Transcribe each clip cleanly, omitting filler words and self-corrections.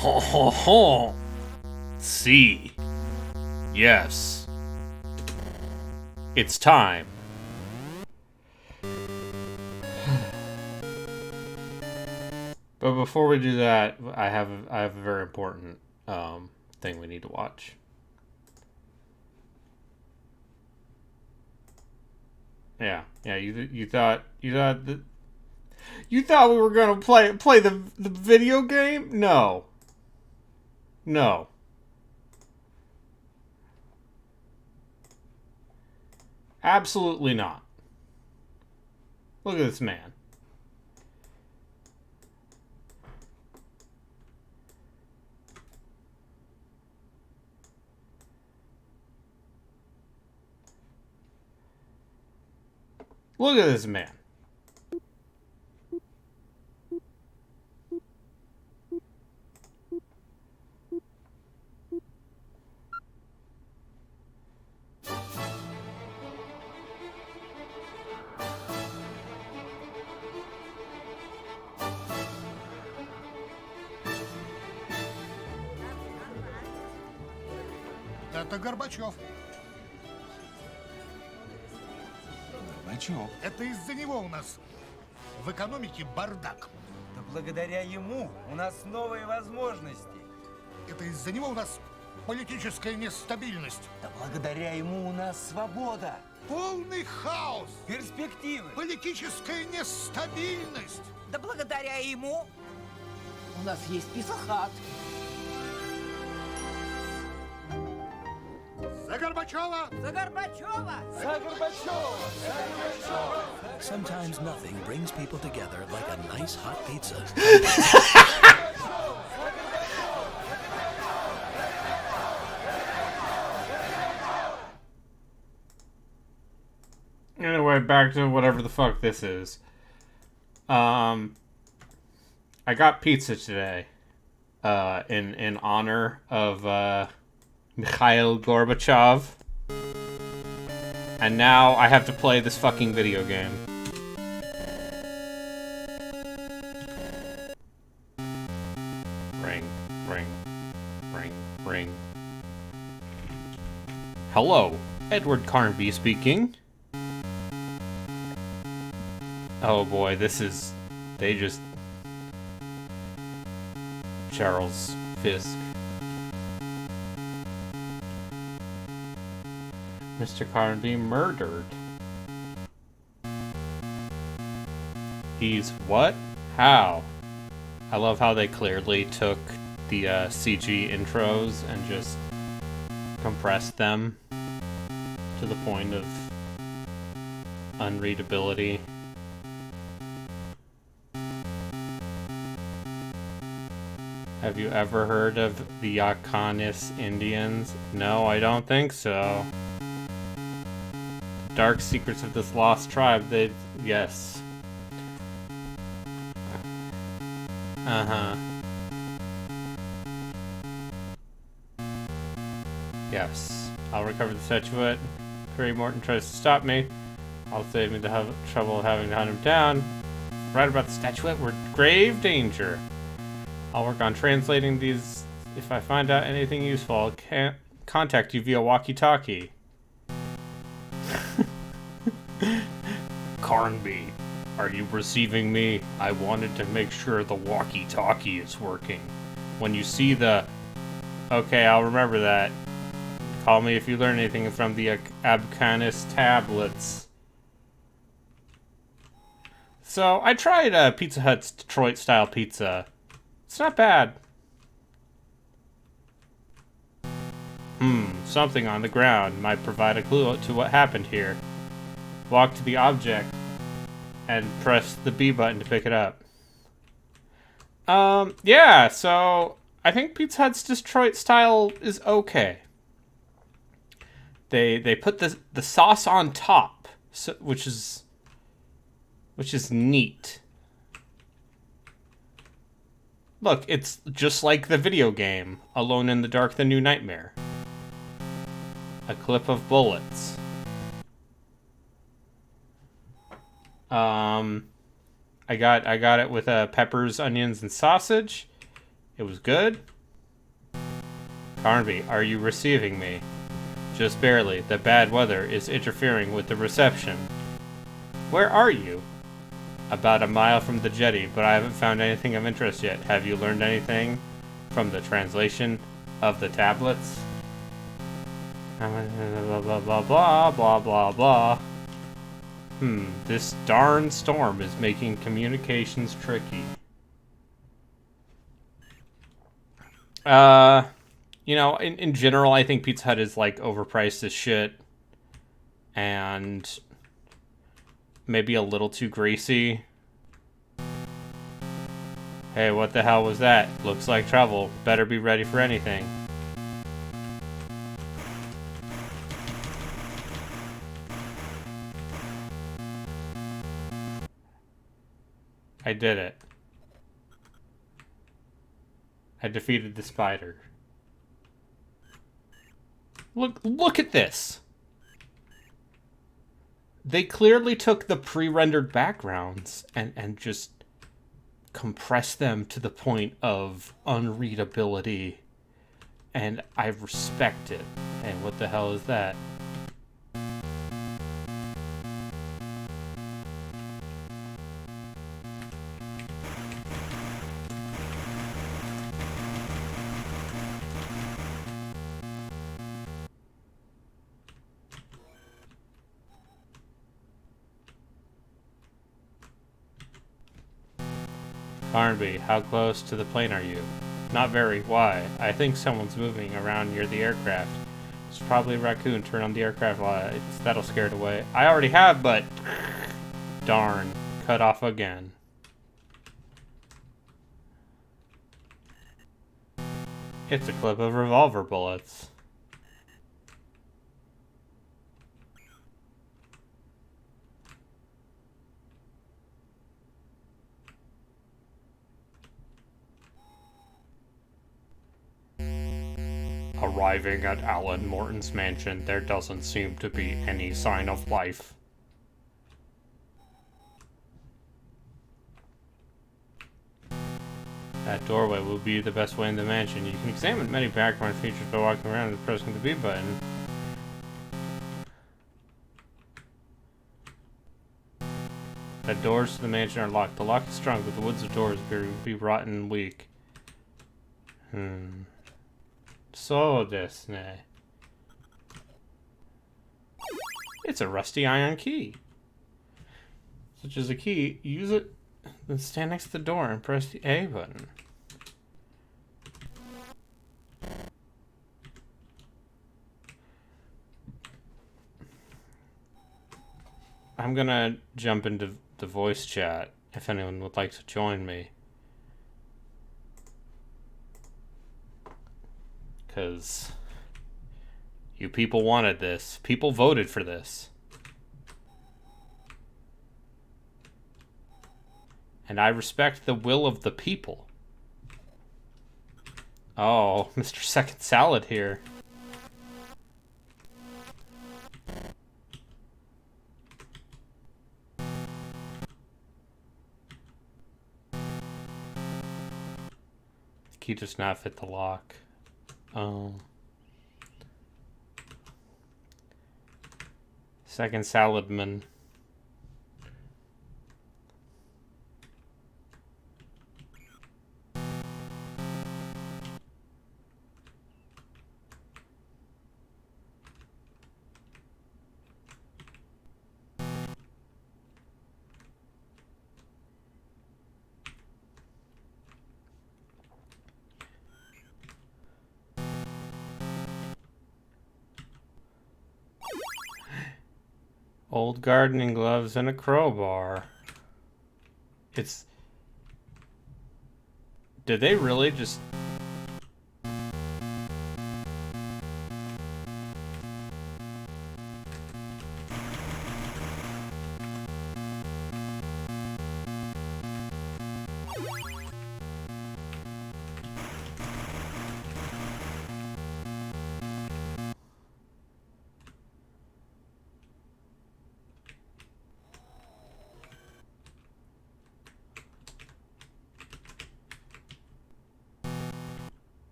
Ho ho ho! See. Yes. It's time. But before we do that, I have a very important thing we need to watch. Yeah. You thought we were gonna play the video game? No. Absolutely not. Look at this man. Look at this man. Это Горбачев. Горбачев? Это из-за него у нас в экономике бардак. Да благодаря ему у нас новые возможности. Это из-за него у нас политическая нестабильность. Да благодаря ему у нас свобода. Полный хаос. Перспективы. Политическая нестабильность. Да благодаря ему у нас есть писахат. За Горбачева! За Горбачева! За Горбачева! Sometimes nothing brings people together like a nice hot pizza. Anyway, back to whatever the fuck this is. I got pizza today. In honor of Mikhail Gorbachev. And now I have to play this fucking video game. Ring. Hello, Edward Carnby speaking. Oh boy, Charles Fisk. Mr. Carnby murdered. He's what? How? I love how they clearly took the CG intros and just compressed them to the point of unreadability. Have you ever heard of the Yakanis Indians? No, I don't think so. Dark secrets of this lost tribe, yes. Yes. I'll recover the statuette. Perry Morton tries to stop me. I'll save me the trouble of having to hunt him down. Right about the statuette, we're in grave danger. I'll work on translating these. If I find out anything useful, I'll contact you via walkie-talkie. Carnby, are you receiving me? I wanted to make sure the walkie-talkie is working. When you see the... Okay, I'll remember that. Call me if you learn anything from the Abcanis tablets. So, I tried Pizza Hut's Detroit-style pizza. It's not bad. Something on the ground might provide a clue to what happened here. Walk to the object and press the B button to pick it up. Yeah, so I think Pizza Hut's Detroit style is okay. They put the sauce on top, so, which is neat. Look, it's just like the video game, Alone in the Dark: The New Nightmare. A clip of bullets. I got it with peppers, onions, and sausage. It was good? Carnby, are you receiving me? Just barely. The bad weather is interfering with the reception. Where are you? About a mile from the jetty, but I haven't found anything of interest yet. Have you learned anything from the translation of the tablets? Blah, blah, blah, blah, blah, blah, blah. This darn storm is making communications tricky. You know, in general, I think Pizza Hut is, like, overpriced as shit. And maybe a little too greasy. Hey, what the hell was that? Looks like trouble. Better be ready for anything. I did it. I defeated the spider. Look at this. They clearly took the pre-rendered backgrounds and just compressed them to the point of unreadability. And I respect it. Hey, what the hell is that? Carnby, how close to the plane are you? Not very. Why? I think someone's moving around near the aircraft. It's probably a raccoon. Turn on the aircraft lights. That'll scare it away. I already have, but... Darn. Cut off again. It's a clip of revolver bullets. Arriving at Alan Morton's mansion, there doesn't seem to be any sign of life. That doorway will be the best way in the mansion. You can examine many background features by walking around and pressing the B button. The doors to the mansion are locked. The lock is strong, but the woods of doors appear to be rotten and weak. So desu ne. It's a rusty iron key. Such as a key, use it, then stand next to the door and press the A button. I'm gonna jump into the voice chat if anyone would like to join me. Because you people wanted this. People voted for this. And I respect the will of the people. Oh, Mr. Second Salad here. The key does not fit the lock. Oh. Second Saladman. Old gardening gloves and a crowbar. It's... Did they really just...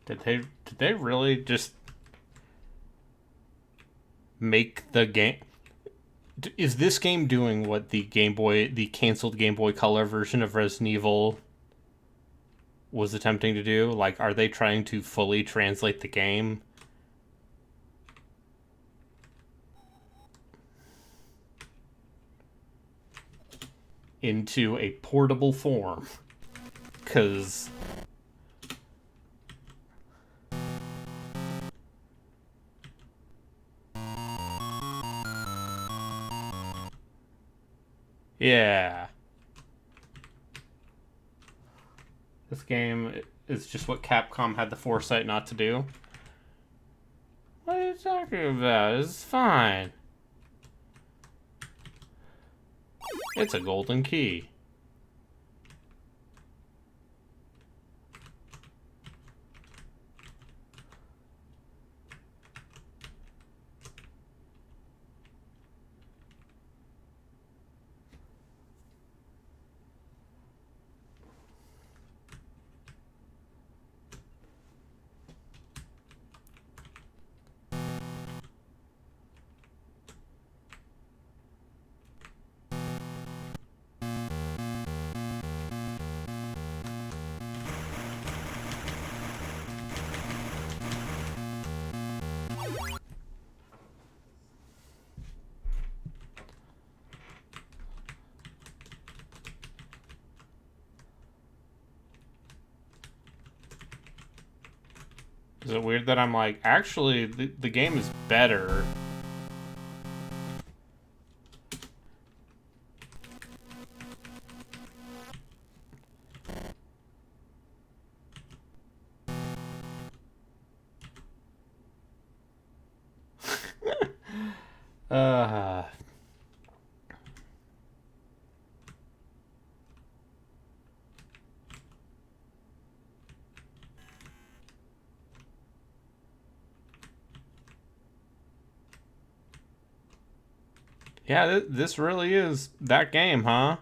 Did they really just make the game? Is this game doing what the canceled Game Boy Color version of Resident Evil was attempting to do? Like, are they trying to fully translate the game into a portable form? Because yeah, this game is just what Capcom had the foresight not to do. What are you talking about? It's fine. It's a golden key. Is it weird that I'm like, actually, the game is better? uh... Yeah, this really is that game, huh?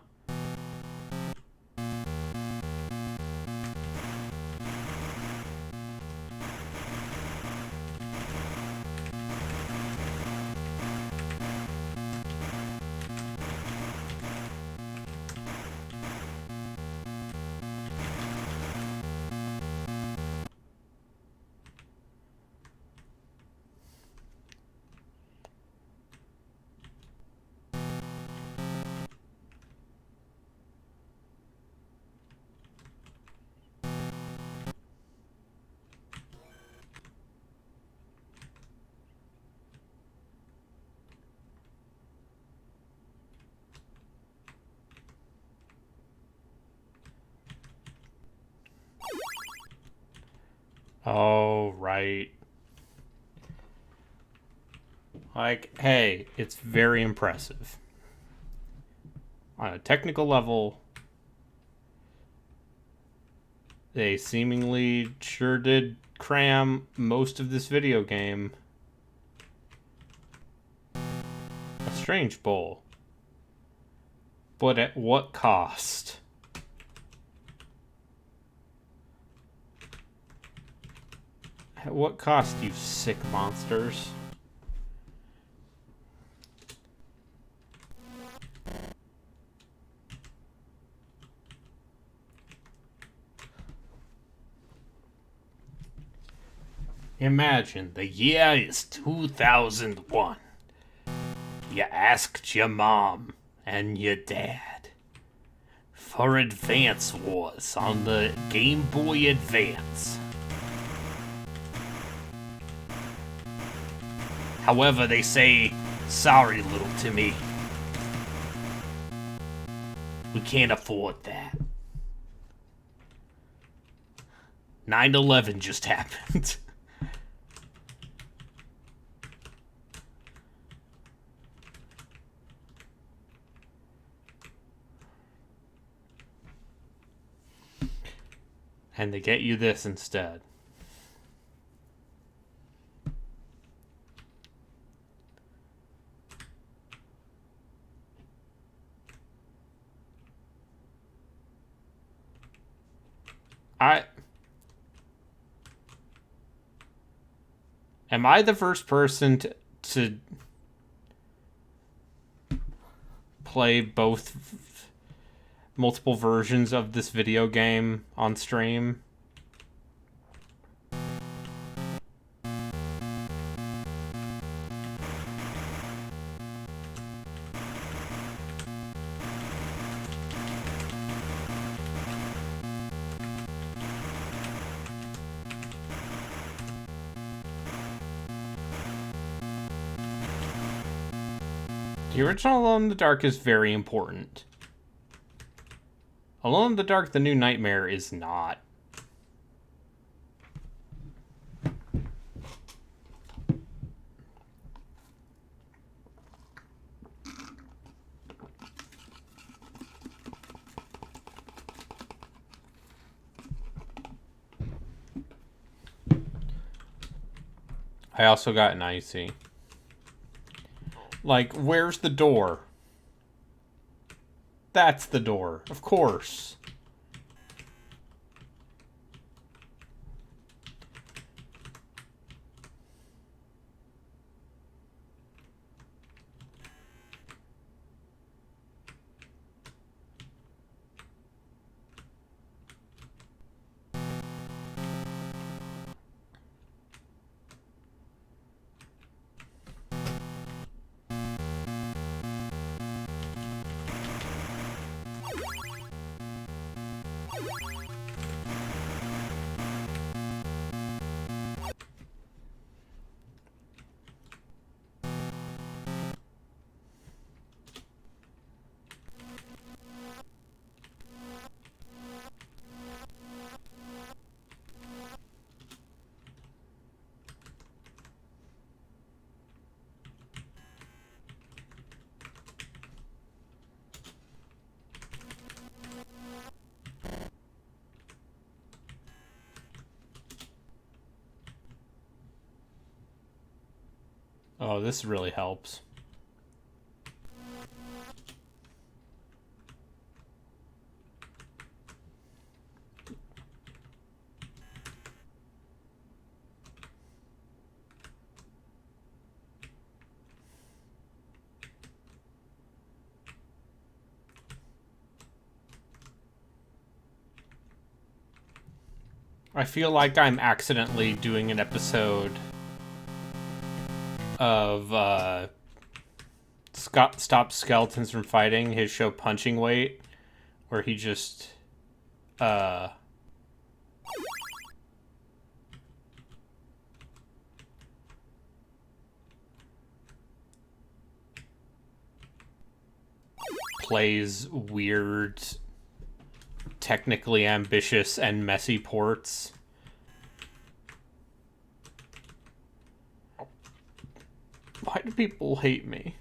Oh, right. Like, hey, it's very impressive. On a technical level, they seemingly sure did cram most of this video game. A strange bowl. But at what cost? At what cost, you sick monsters? Imagine the year is 2001. You asked your mom and your dad for Advance Wars on the Game Boy Advance. However, they say, sorry, little Timmy. We can't afford that. 9/11 just happened. And they get you this instead. Am I the first person to play both multiple versions of this video game on stream? The original Alone in the Dark is very important. Alone in the Dark, The New Nightmare is not. I also got an icy. Like, where's the door? That's the door, of course. Oh, this really helps. I feel like I'm accidentally doing an episode of Scott Stops Skeletons from Fighting, his show Punching Weight, where he just plays weird, technically ambitious and messy ports. Why do people hate me?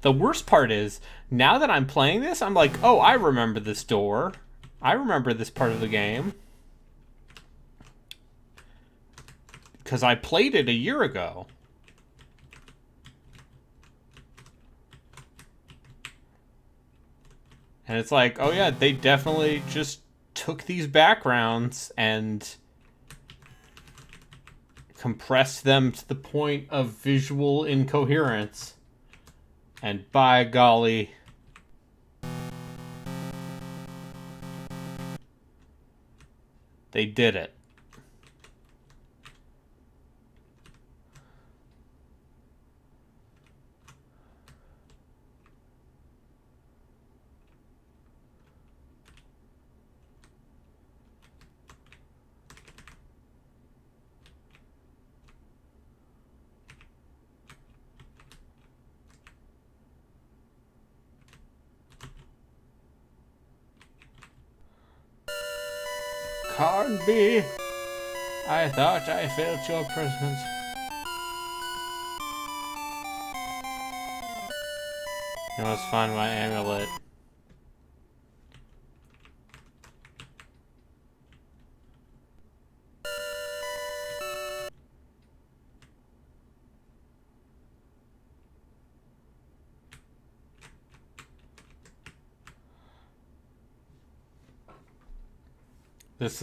The worst part is, now that I'm playing this, I'm like, oh, I remember this door. I remember this part of the game. Because I played it a year ago. And it's like, oh yeah, they definitely just took these backgrounds and compressed them to the point of visual incoherence. And by golly, they did it. Can't be. I thought I felt your presence. I must find my amulet. This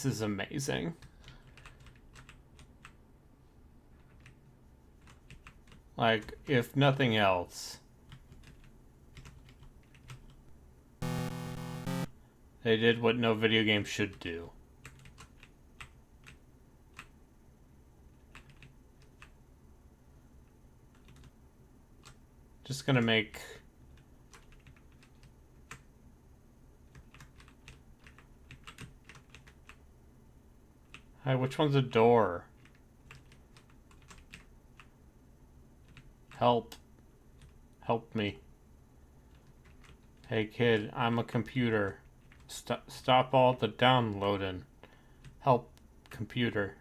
is amazing. Like, if nothing else, they did what no video game should do. Just gonna make... Hi, which one's a door? Help. Help me. Hey kid, I'm a computer. Stop all the downloading. Help, computer.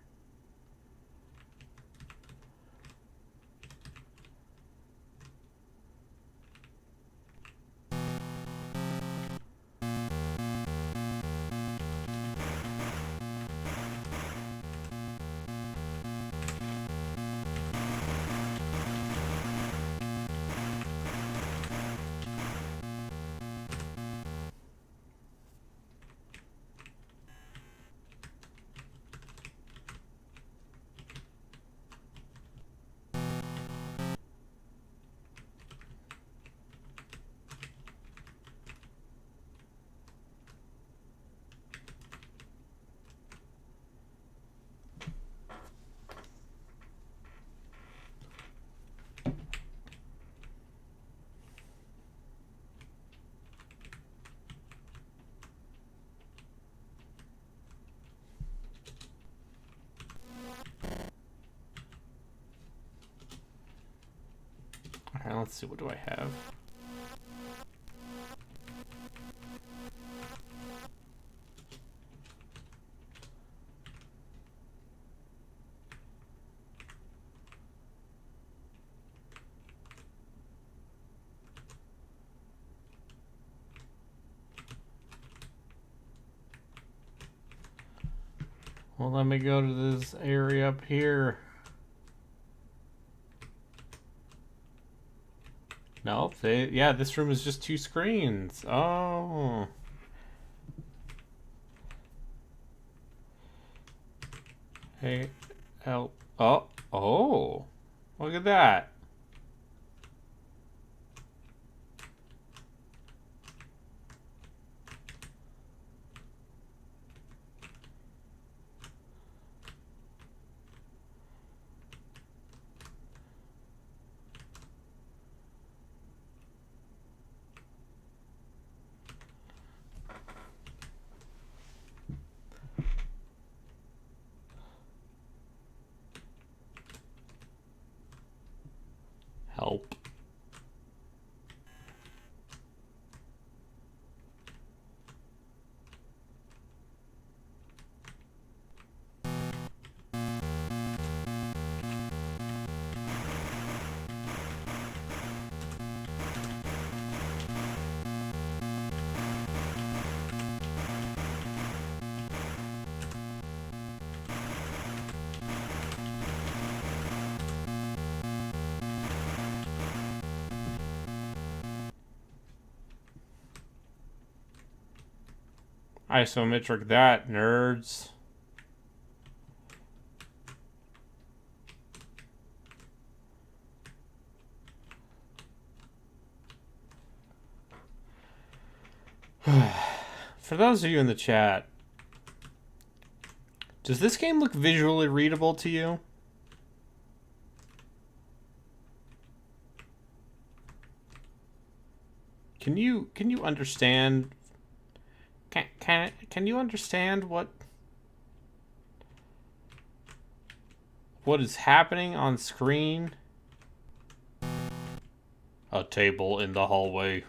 Alright, let's see, what do I have? Well, let me go to this area up here. Nope, yeah, this room is just 2 screens. Oh. Hey, help. Oh. Look at that. Help. Isometric that, nerds. For those of you in the chat, does this game look visually readable to you? Can you understand? Can you understand what is happening on screen? A table in the hallway.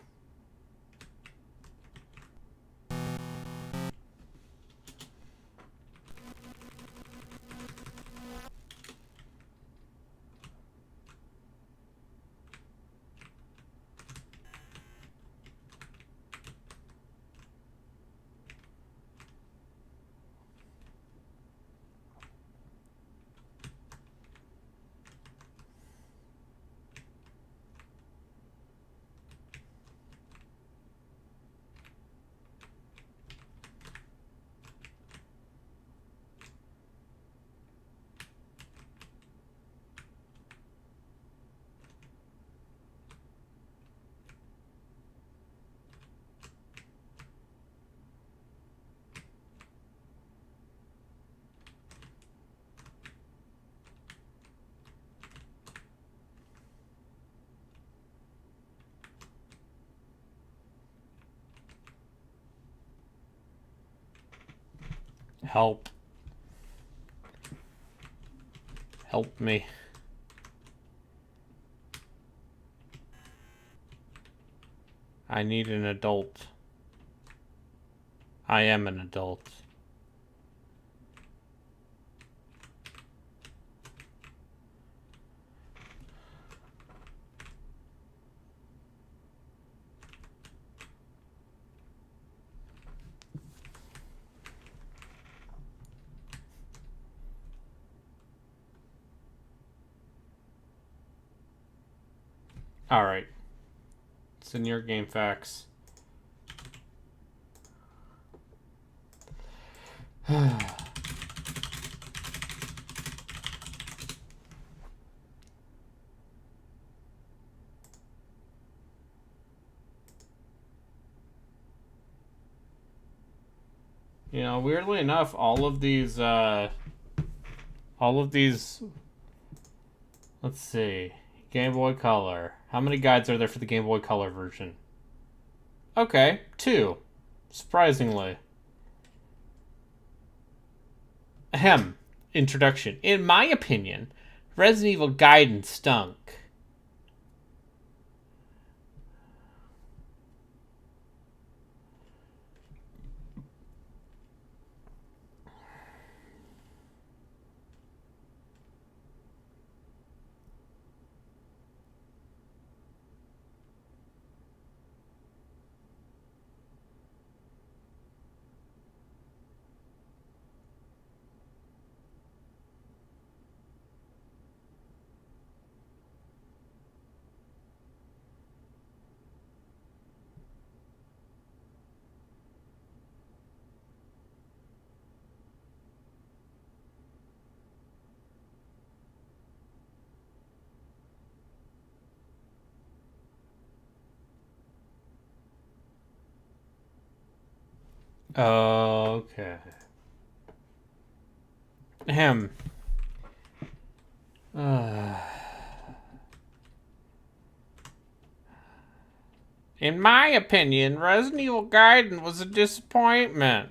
Help. Help me. I need an adult. I am an adult. Alright. It's in your game facts. You know, weirdly enough, all of these, let's see, Game Boy Color. How many guides are there for the Game Boy Color version? Okay, 2. Surprisingly. Ahem. Introduction. In my opinion, Resident Evil Gaiden stunk. Okay. Ahem. In my opinion, Resident Evil Gaiden was a disappointment.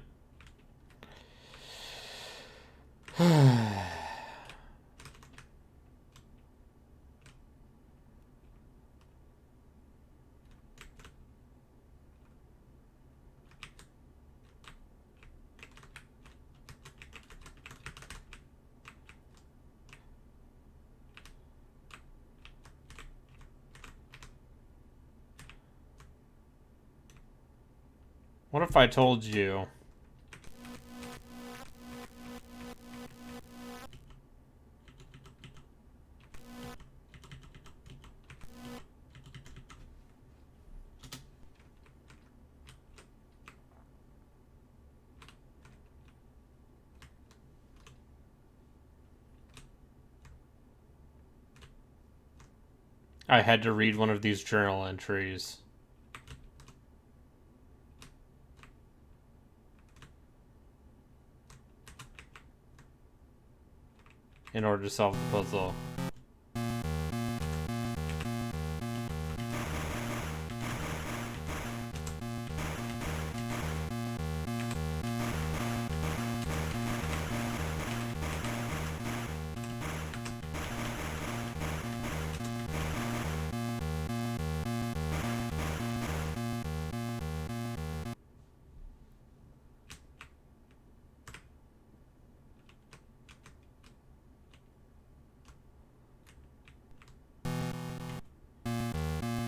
What if I told you? I had to read one of these journal entries. In order to solve the puzzle.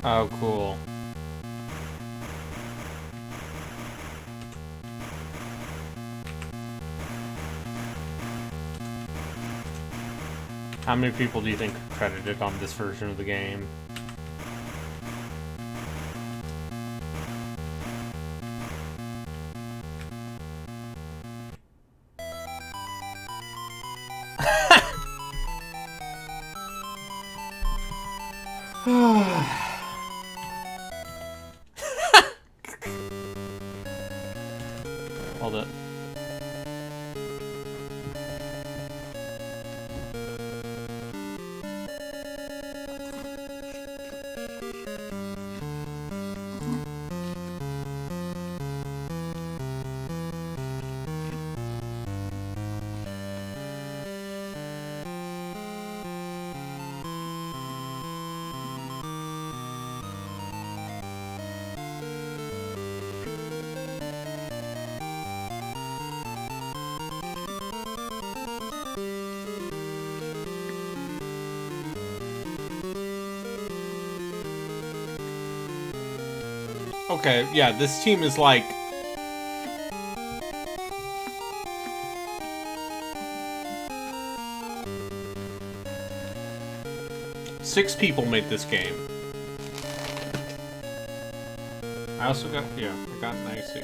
Oh, cool. How many people do you think are credited on this version of the game? Hold it. Okay, yeah, this team is like... Six people made this game. I also got, yeah, I got an icy.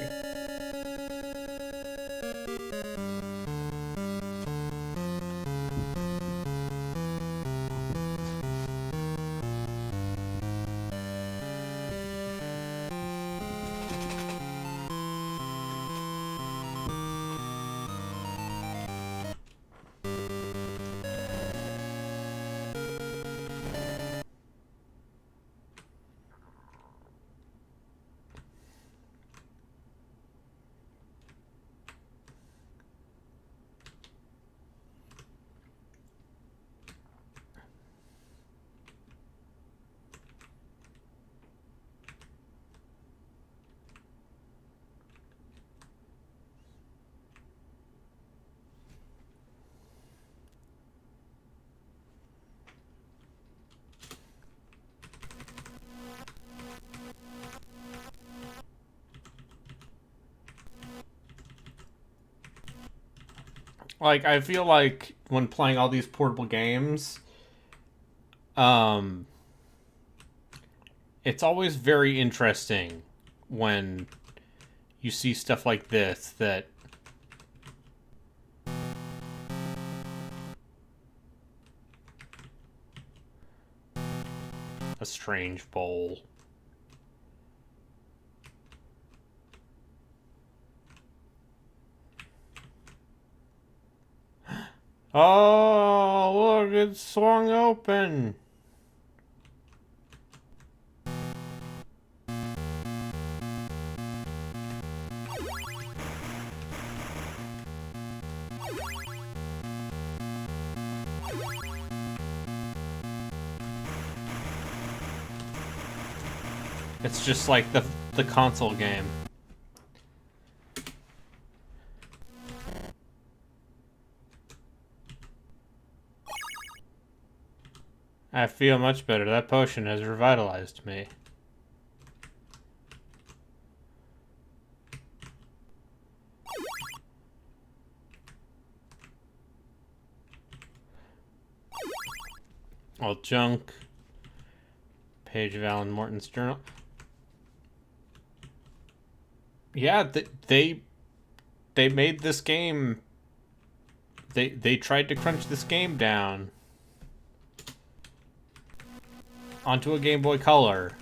Like, I feel like when playing all these portable games, it's always very interesting when you see stuff like this that a strange bowl. Oh, look, it swung open. It's just like the console game. I feel much better. That potion has revitalized me. All junk. Page of Alan Morton's journal. Yeah, they made this game. They tried to crunch this game down onto a Game Boy Color.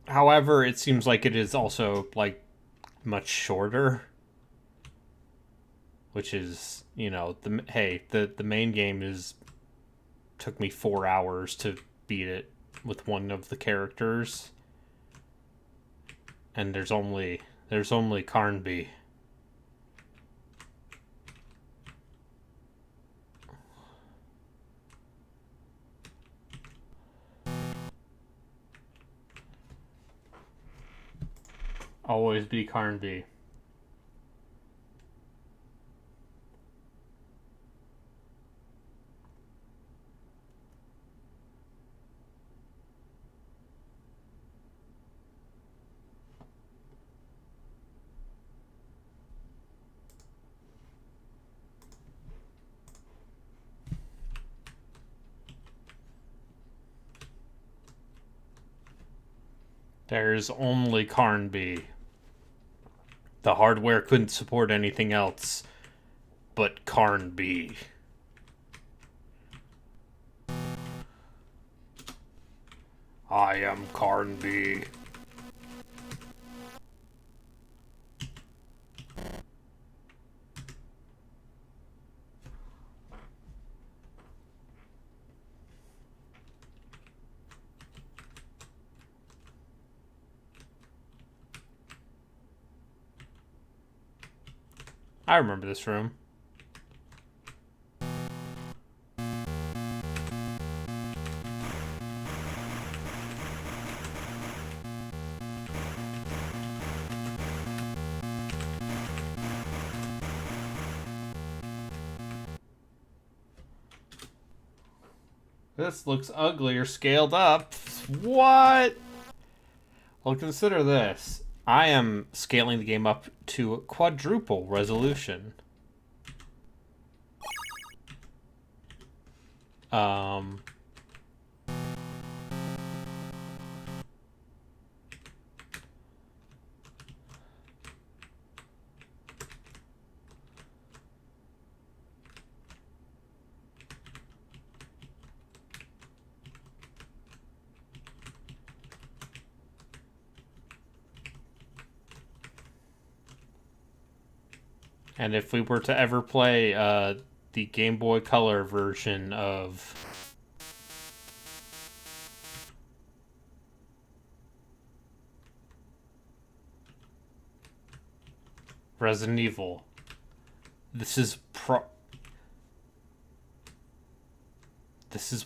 However, it seems like it is also, like, much shorter. Which is, you know, the main game took me 4 hours to beat it with one of the characters. And there's only Carnby. Always be Carnby. There's only Carnby. The hardware couldn't support anything else but Carnby. I am Carnby. I remember this room. This looks ugly or scaled up. What? Well, consider this. I am scaling the game up to quadruple resolution. And if we were to ever play the Game Boy Color version of Resident Evil, this is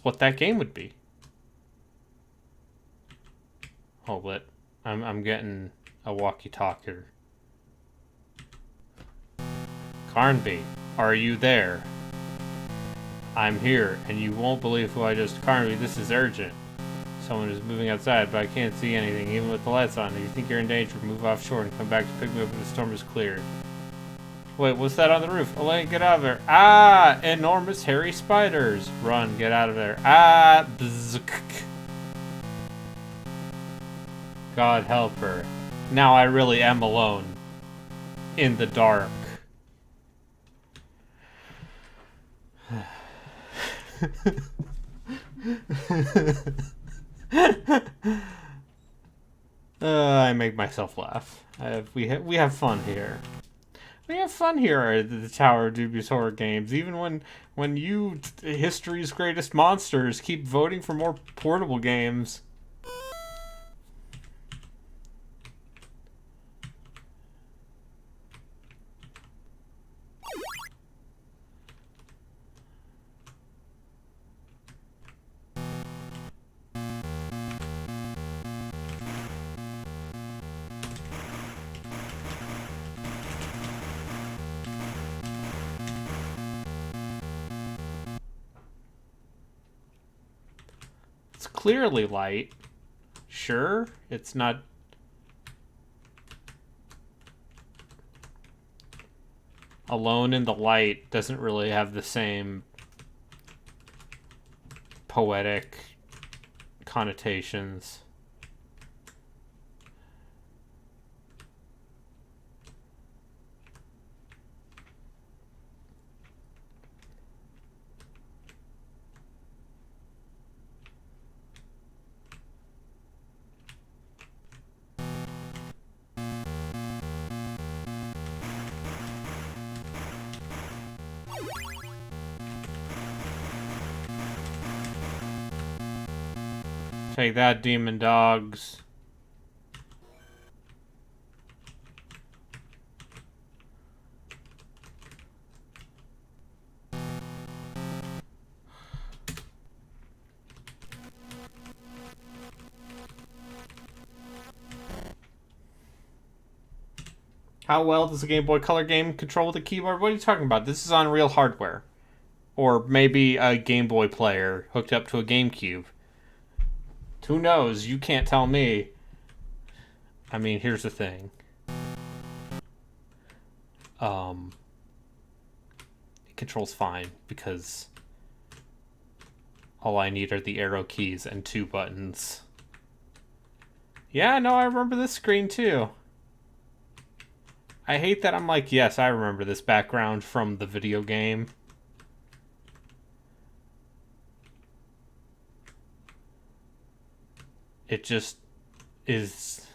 what that game would be. Hold it. I'm getting a walkie-talkie. Carnby, are you there? I'm here, and you won't believe who I just... Carnby, this is urgent. Someone is moving outside, but I can't see anything, even with the lights on. If you think you're in danger, move offshore and come back to pick me up when the storm is cleared. Wait, what's that on the roof? Elaine, get out of there. Ah! Enormous hairy spiders. Run, get out of there. Ah! Bzzz. God help her. Now I really am alone. In the dark. I make myself laugh. We have fun here. We have fun here at the Tower of Dubious Horror Games, even when you, history's greatest monsters, keep voting for more portable games. It's clearly light. Sure, it's not... Alone in the light doesn't really have the same poetic connotations. Take that, demon dogs. How well does a Game Boy Color game control with a keyboard? What are you talking about? This is on real hardware. Or maybe a Game Boy player hooked up to a GameCube. Who knows? You can't tell me. I mean, here's the thing. It controls fine because all I need are the arrow keys and 2 buttons. Yeah, no, I remember this screen too. I hate that I'm like, yes, I remember this background from the video game. It just is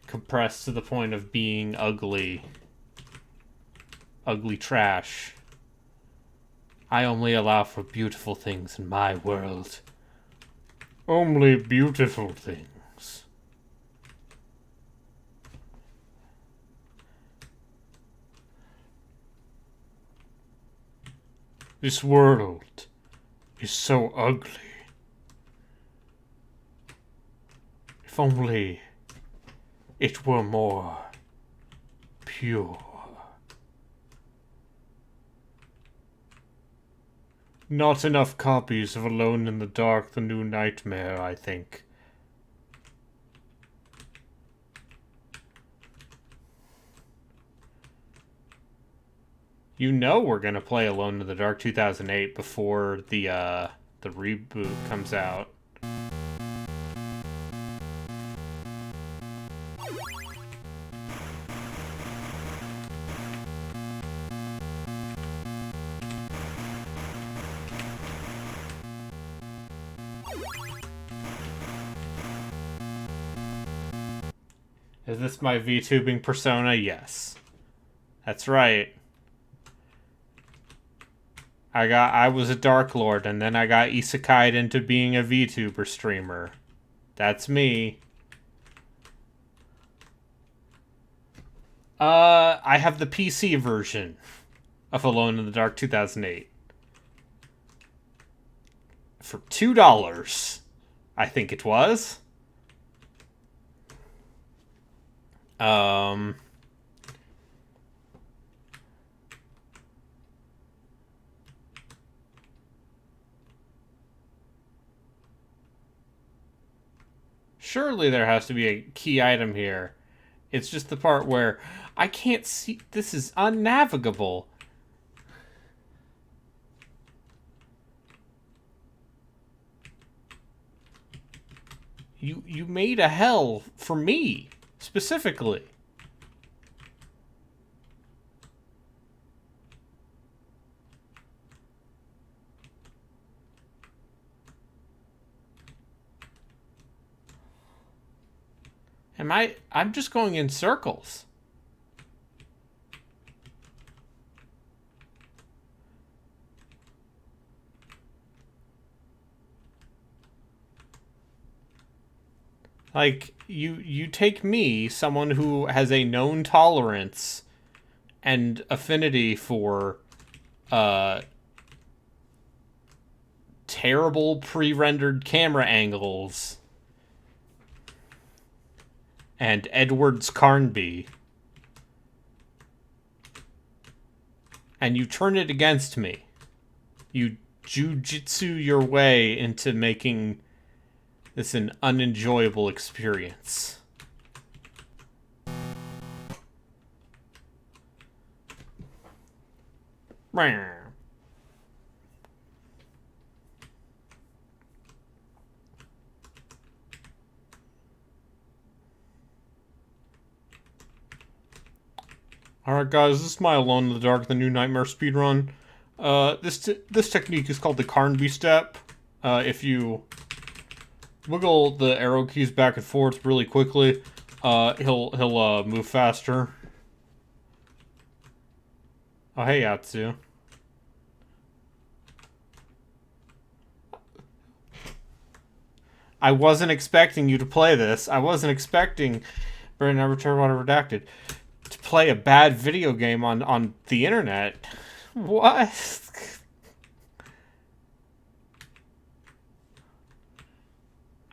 compressed to the point of being ugly. Ugly trash. I only allow for beautiful things in my world. Only beautiful things. This world is so ugly. If only it were more pure. Not enough copies of Alone in the Dark, The New Nightmare, I think. You know we're gonna play Alone in the Dark 2008 before the reboot comes out. Is this my VTubing persona? Yes. That's right. I was a Dark Lord, and then I got isekai'd into being a VTuber streamer. That's me. I have the PC version of Alone in the Dark 2008. For $2, I think it was. Surely there has to be a key item here. It's just the part where I can't see. This is unnavigable. You made a hell for me, specifically. I'm just going in circles. Like, you take me, someone who has a known tolerance and affinity for, terrible pre-rendered camera angles, and Edwards Carnby, and you turn it against me. You jujitsu your way into making this an unenjoyable experience. Alright guys, this is my Alone in the Dark, the New Nightmare speedrun. This technique is called the Carnby step. If you wiggle the arrow keys back and forth really quickly, he'll move faster. Oh hey Yatsu. I wasn't expecting you to play this. I wasn't expecting Burn Never Turn Water Redacted to play a bad video game on the internet. What?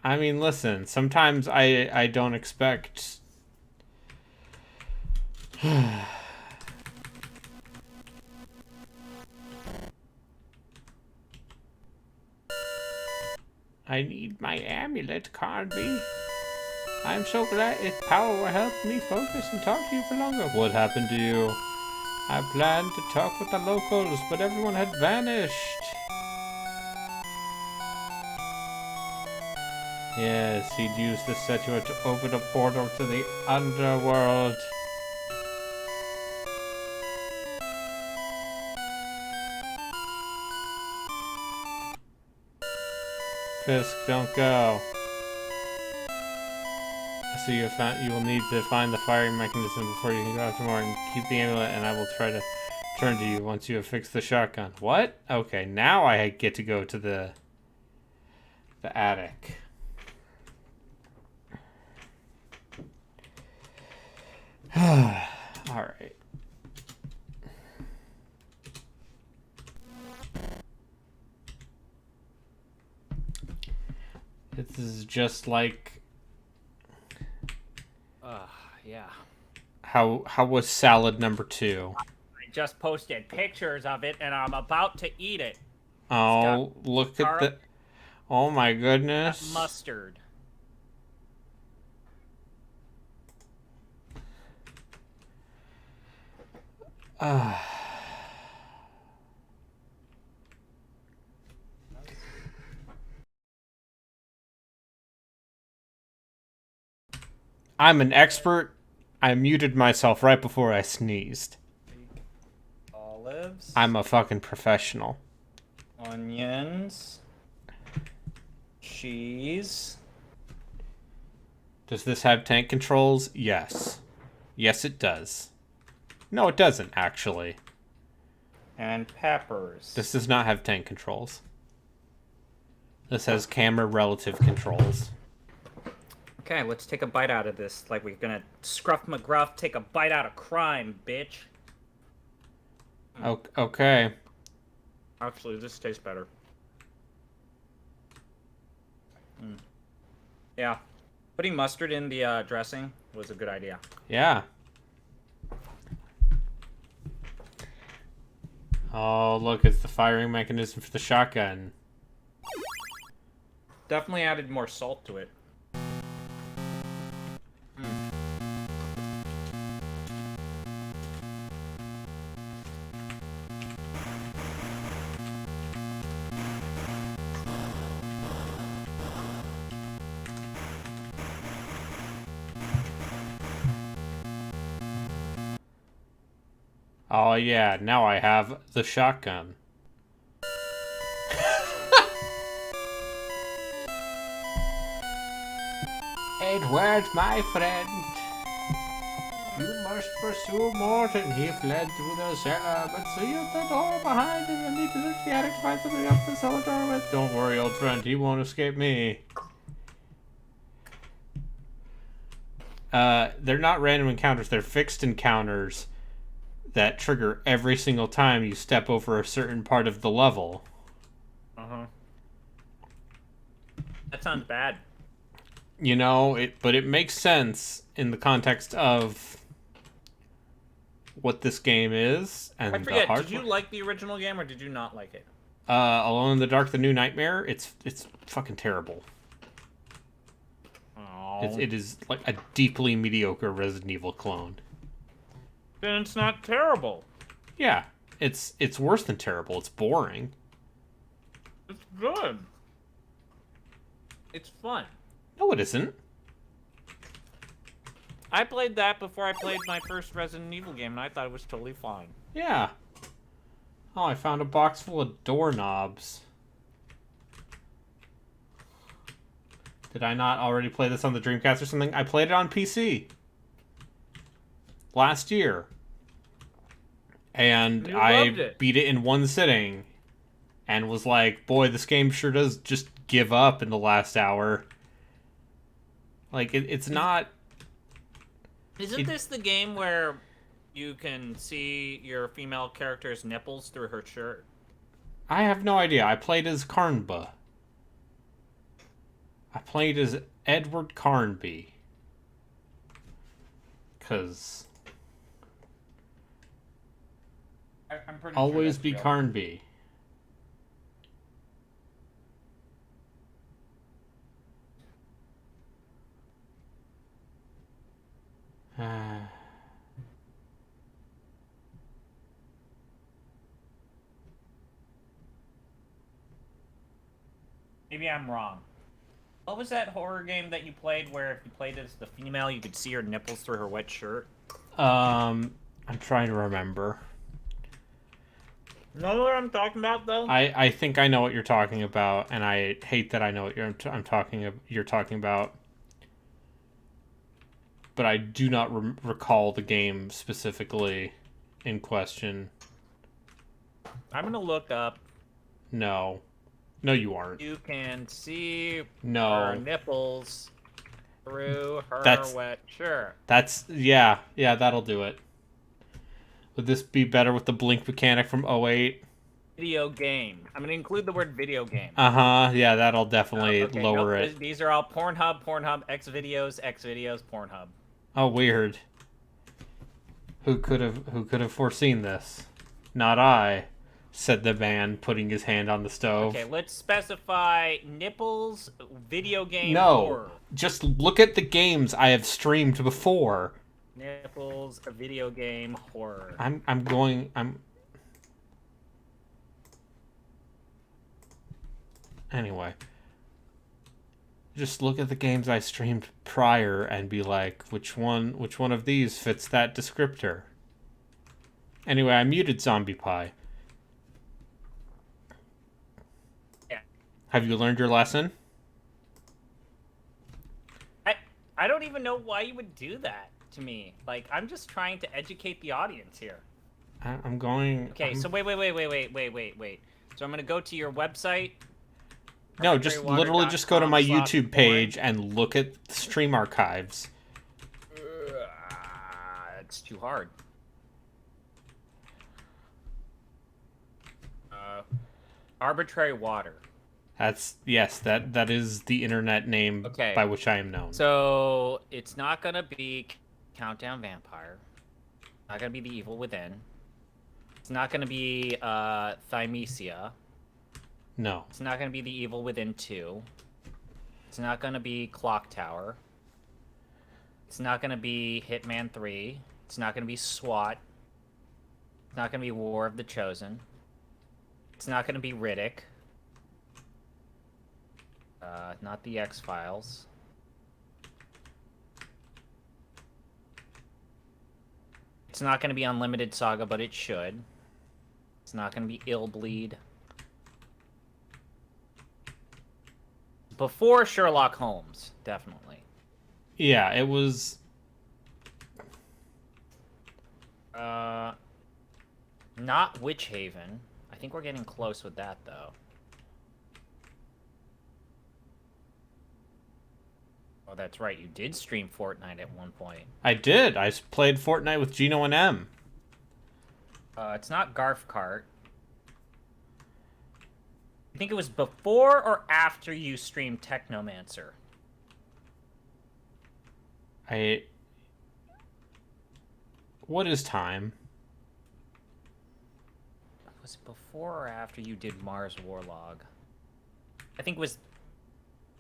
I mean, listen, sometimes I don't expect... I need my amulet, Carnby. I'm so glad its power will help me focus and talk to you for longer. What happened to you? I planned to talk with the locals, but everyone had vanished. Yes, he'd use the statue to open a portal to the underworld. Fisk, don't go. So you will need to find the firing mechanism before you can go after more, and keep the amulet, and I will try to turn to you once you have fixed the shotgun. What? Okay, now I get to go to the attic. Alright. This is just like Yeah. how was salad number 2? I just posted pictures of it, and I'm about to eat it. Oh, look at the... Oh my goodness. Mustard. I'm an expert. I muted myself right before I sneezed. Olives. I'm a fucking professional. Onions. Cheese. Does this have tank controls? Yes. Yes, it does. No, it doesn't, actually. And peppers. This does not have tank controls. This has camera relative controls. Okay, let's take a bite out of this. Like we're gonna Scruff McGruff take a bite out of crime, bitch. Okay. Actually, this tastes better. Yeah. Putting mustard in the dressing was a good idea. Yeah. Oh, look, it's the firing mechanism for the shotgun. Definitely added more salt to it. Oh yeah, now I have the shotgun. Edward, my friend, you must pursue Morton. He fled through the cellar, but sealed the door behind him. You'll need to search the attic to find something up the cellar door with. Don't worry, old friend, he won't escape me. They're not random encounters, they're fixed encounters that trigger every single time you step over a certain part of the level. That sounds bad. You know, but it makes sense in the context of what this game is and I forget, the hardware. did you like the original game or did you not like it? Alone in the Dark: The New Nightmare. It's fucking terrible. Oh. It is like a deeply mediocre Resident Evil clone. Then it's not terrible. Yeah, it's worse than terrible. It's boring. It's good. It's fun. No, it isn't. I played that before I played my first Resident Evil game, and I thought it was totally fine. Yeah. Oh, I found a box full of doorknobs. Did I not already play this on the Dreamcast or something? I played it on PC last year. And I beat it in one sitting. And was like, boy, this game sure does just give up in the last hour. Like, it's not... Isn't this the game where you can see your female character's nipples through her shirt? I have no idea. I played as Carnba. I played as Edward Carnby. Because... I'm pretty always sure be real. Carnby. Maybe I'm wrong. What was that horror game that you played where if you played as the female, you could see her nipples through her wet shirt? I'm trying to remember. You know what I'm talking about, though? I think I know what you're talking about, and I hate that I know what you're talking about. But I do not recall the game specifically in question. I'm gonna look up. No. No, you aren't. You can see No. her nipples through her wet shirt. Yeah, that'll do it. Would this be better with the blink mechanic from 08? Video game. I'm gonna include the word video game. Uh-huh. Yeah, that'll definitely Okay, lower nope, it. these are all Pornhub, X videos, Pornhub. Oh, weird. Who could have foreseen this? Not I, said the man, putting his hand on the stove. Okay, let's specify nipples, video game, No, horror. just look at the games I have streamed before. Nipples, a video game, horror. I'm Anyway. Just look at the games I streamed prior and be like, which one of these fits that descriptor? Anyway, I muted Zombie Pie. Yeah. Have you learned your lesson? I don't even know why you would do that to me. Like, I'm just trying to educate the audience here. I'm going... Okay, so wait. So I'm gonna go to your website. No, just literally just go to my YouTube page and look at the stream archives. It's too hard. Arbitrary water. Yes, that is the internet name by which I am known. So it's not gonna be Countdown Vampire. Not gonna be The Evil Within. It's not gonna be Thymesia. No. It's not gonna be The Evil Within 2. It's not gonna be Clock Tower. It's not gonna be Hitman 3. It's not gonna be SWAT. It's not gonna be War of the Chosen. It's not gonna be Riddick. Not the X-Files. It's not gonna be Unlimited Saga, but it should. It's not gonna be Illbleed. Before Sherlock Holmes, definitely. Yeah, it was... Not Witch Haven. I think we're getting close with that, though. Oh, that's right. You did stream Fortnite at one point. I did. I played Fortnite with Gino and M. It's not Garf Cart. I think it was before or after you streamed Technomancer. What is time? Was it before or after you did Mars Warlog? I think it was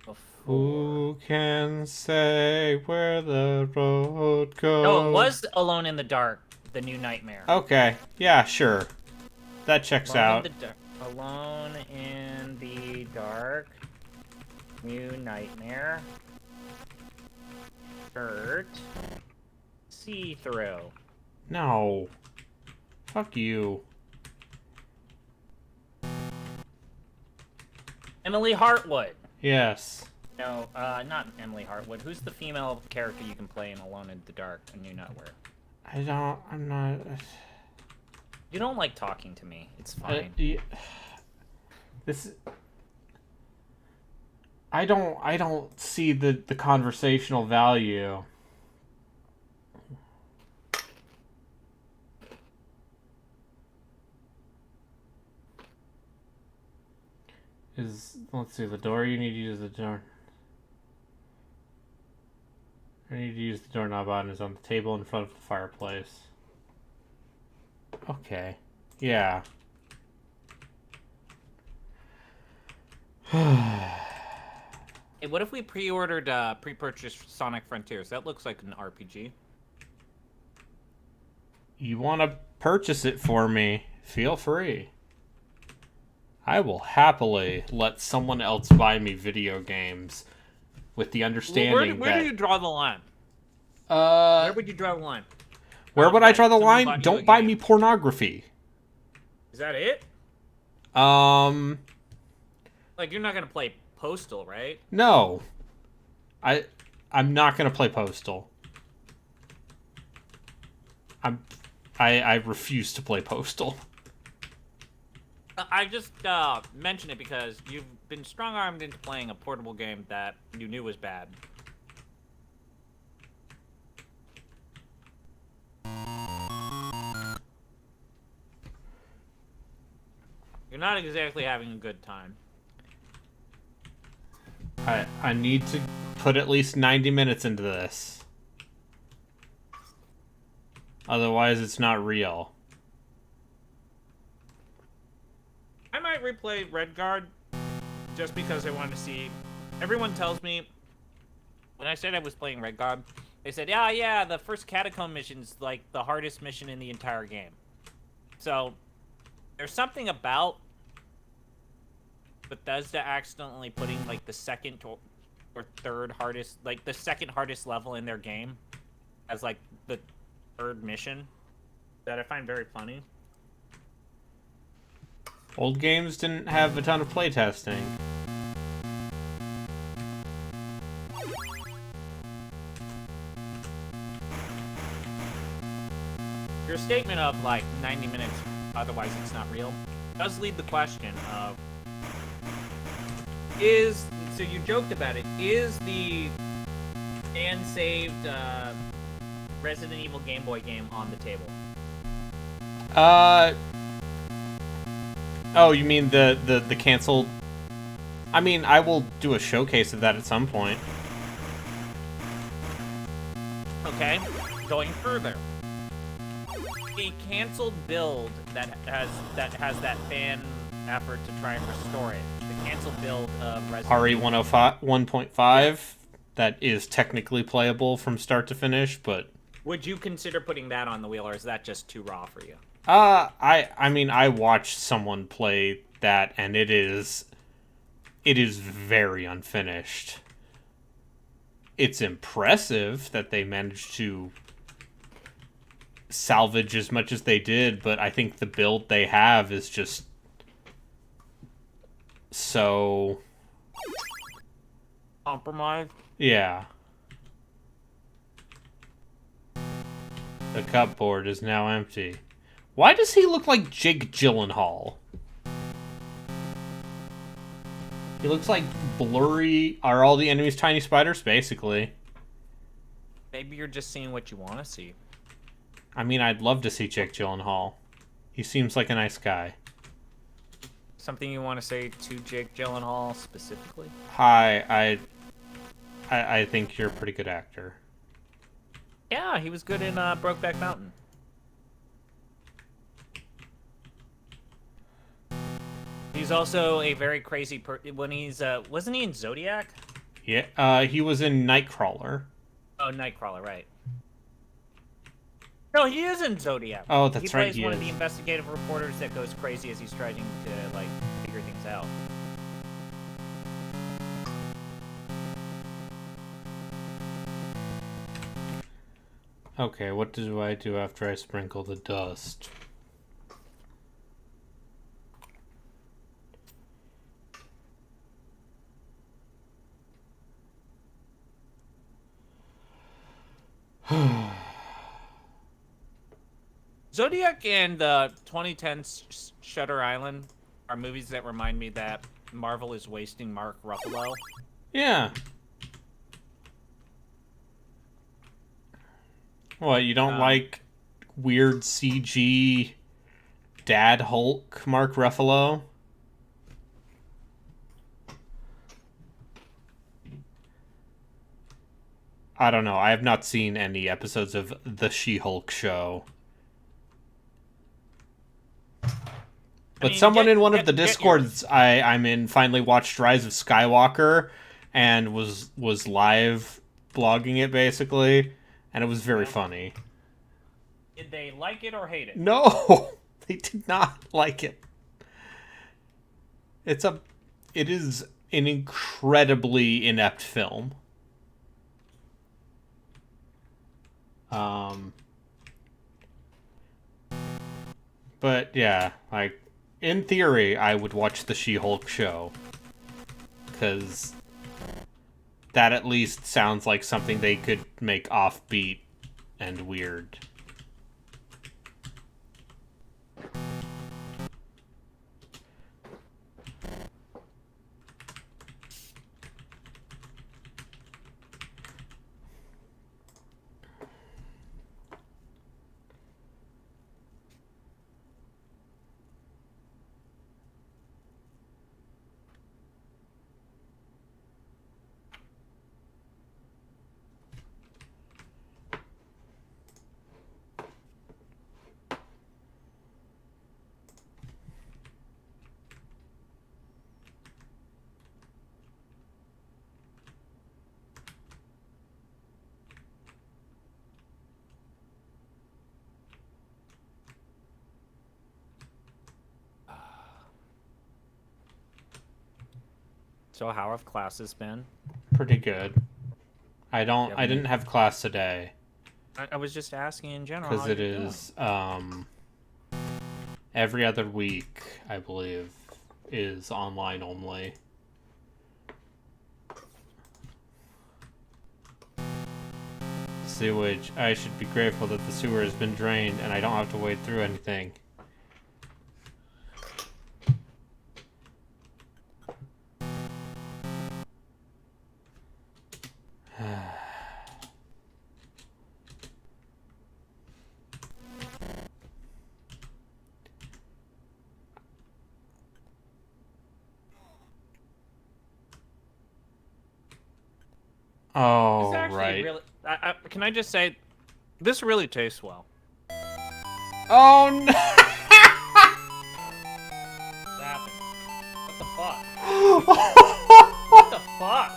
before. Who can say where the road goes? No, it was Alone in the Dark, the new Nightmare. Okay, yeah, sure. That checks out. Alone in the Dark, new Nightmare. Shirt. See-through. No. Fuck you. Emily Hartwood. Yes. No, not Emily Hartwood. Who's the female character you can play in Alone in the Dark, A New Nightmare? I'm not... You don't like talking to me. It's fine. Yeah. This... I don't see the conversational value. Let's see, the door, you need to use the door. I need to use the doorknob on is on the table in front of the fireplace. Okay. Yeah. Hey, what if we pre-ordered, pre-purchased Sonic Frontiers? That looks like an RPG. You want to purchase it for me? Feel free. I will happily let someone else buy me video games with the understanding where that... do you draw the line? Where would you draw the line? Where would I draw the line? Don't buy me pornography. Is that it? Like, you're not gonna play Postal, right? No. I'm not gonna play Postal. I refuse to play Postal. I just mention it because you've been strong-armed into playing a portable game that you knew was bad. You're not exactly having a good time. I need to put at least 90 minutes into this. Otherwise, it's not real. I might replay Redguard just because I want to see. Everyone tells me when I said I was playing Redguard, they said, yeah, the first Catacomb mission's like the hardest mission in the entire game. So there's something about Bethesda accidentally putting like the second or third hardest, like the second hardest level in their game as like the third mission that I find very funny. Old games didn't have a ton of playtesting. Your statement of like 90 minutes, otherwise it's not real, does lead the question of so you joked about it, is the fan-saved Resident Evil Game Boy game on the table? Oh, you mean the canceled? I mean, I will do a showcase of that at some point. Okay, going further. The canceled build that has that fan effort to try and restore it. The canceled build of Resident RE Evil 105 1.5 that is technically playable from start to finish, but would you consider putting that on the wheel, or is that just too raw for you? I mean, I watched someone play that, and it is very unfinished. It's impressive that they managed to salvage as much as they did, but I think the build they have is just so Compromised? yeah. The cupboard is now empty. Why does he look like Jake Gyllenhaal? He looks like blurry. Are all the enemies tiny spiders? Basically. Maybe you're just seeing what you want to see. I mean, I'd love to see Jake Gyllenhaal. He seems like a nice guy. Something you want to say to Jake Gyllenhaal specifically? Hi, I think you're a pretty good actor. Yeah, he was good in Brokeback Mountain. He's also a very crazy when he's wasn't he in Zodiac? Yeah, he was in Nightcrawler. Oh, Nightcrawler, right. No, he is in Zodiac. Oh, that's right, He plays he one is. of the investigative reporters that goes crazy as he's trying to, like, figure things out. Okay, what do I do after I sprinkle the dust? Zodiac and the 2010 Shutter Island are movies that remind me that Marvel is wasting Mark Ruffalo. Yeah. What, you don't like weird CG Dad Hulk Mark Ruffalo? I don't know. I have not seen any episodes of The She-Hulk show. But someone in one of the Discords I'm in finally watched Rise of Skywalker and was live blogging it, basically. And it was very funny. Did they like it or hate it? No! They did not like it. It is an incredibly inept film. But yeah, like, in theory, I would watch the She-Hulk show. Because that at least sounds like something they could make offbeat and weird. So how have classes been? Pretty good. I didn't have class today. I was just asking in general. Because how it you're is every other week, I believe, is online only. Sewage. I should be grateful that the sewer has been drained and I don't have to wade through anything. Oh, This actually right. really. Can I just say, this really tastes well. Oh, no! What happened? What the fuck? What the fuck?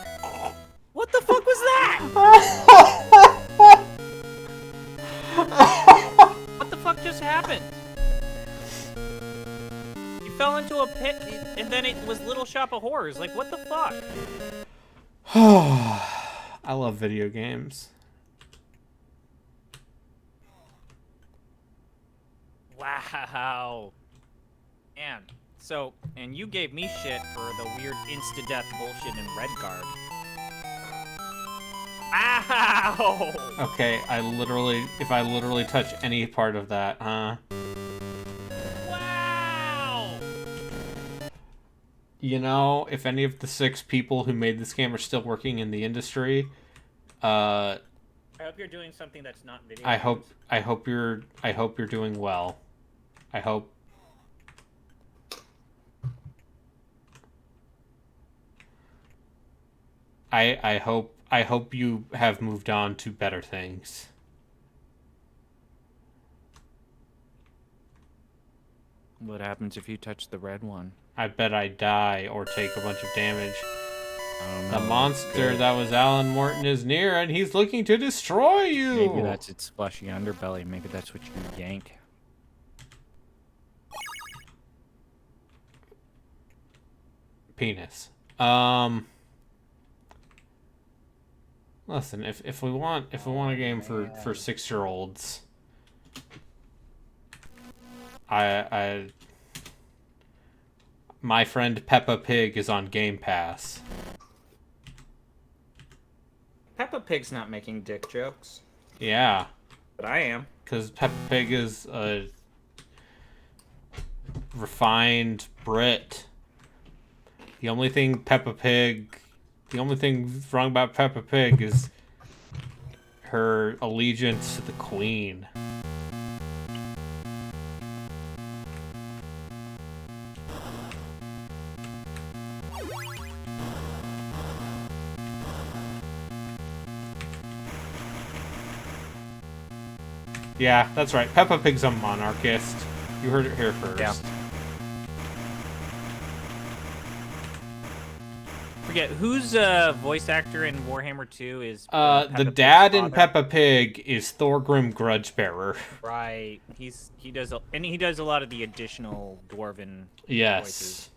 What the fuck was that? What the fuck just happened? You fell into a pit, and then it was Little Shop of Horrors. Like, what the fuck? I love video games. Wow. Man. So, and you gave me shit for the weird insta-death bullshit in Redguard. Ow! Okay, if I literally touch any part of that, huh? Wow! You know, if any of the 6 people who made this game are still working in the industry, I hope you're doing something that's not video games. I hope you're doing well. I hope. I hope you have moved on to better things. What happens if you touch the red one? I bet I die or take a bunch of damage. Oh, The monster that was Alan Morton is near, and he's looking to destroy you. Maybe that's its fleshy underbelly. Maybe that's what you yank. Penis. Listen, if we want a game for 6-year-olds, my friend Peppa Pig is on Game Pass. Peppa Pig's not making dick jokes, Yeah, but I am. because Peppa Pig is a refined Brit. The only thing wrong about Peppa Pig is her allegiance to the Queen. Yeah, that's right. Peppa Pig's a monarchist. You heard it here first. Yeah. Forget who's voice actor in Warhammer 2 is. The Peppa dad Pig's in father? Peppa Pig is Thorgrim Grudgebearer. Right. He does a lot of the additional dwarven Yes. voices.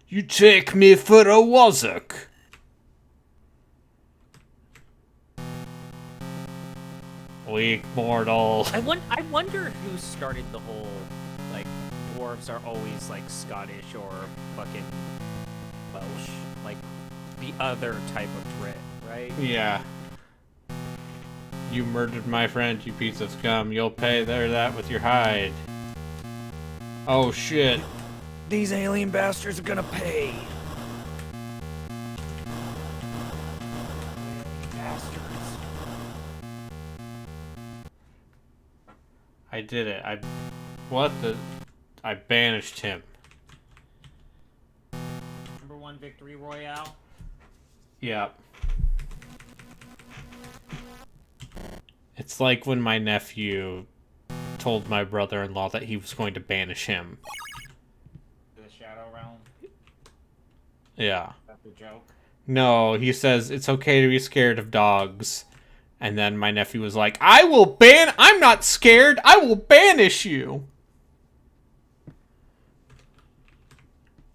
You take me for a wazzock. Weak mortal. I wonder who started the whole like dwarves are always like Scottish or fucking Welsh, like the other type of Brit, right? Yeah. You murdered my friend, you piece of scum. You'll pay that with your hide. Oh shit. These alien bastards are gonna pay. Bastards. I did it. I banished him. Number 1 victory royale. Yep. It's like when my nephew told my brother-in-law that he was going to banish him. The Shadow Realm. Yeah. That's the joke. No, he says it's okay to be scared of dogs. And then my nephew was like, I'm not scared, I will banish you.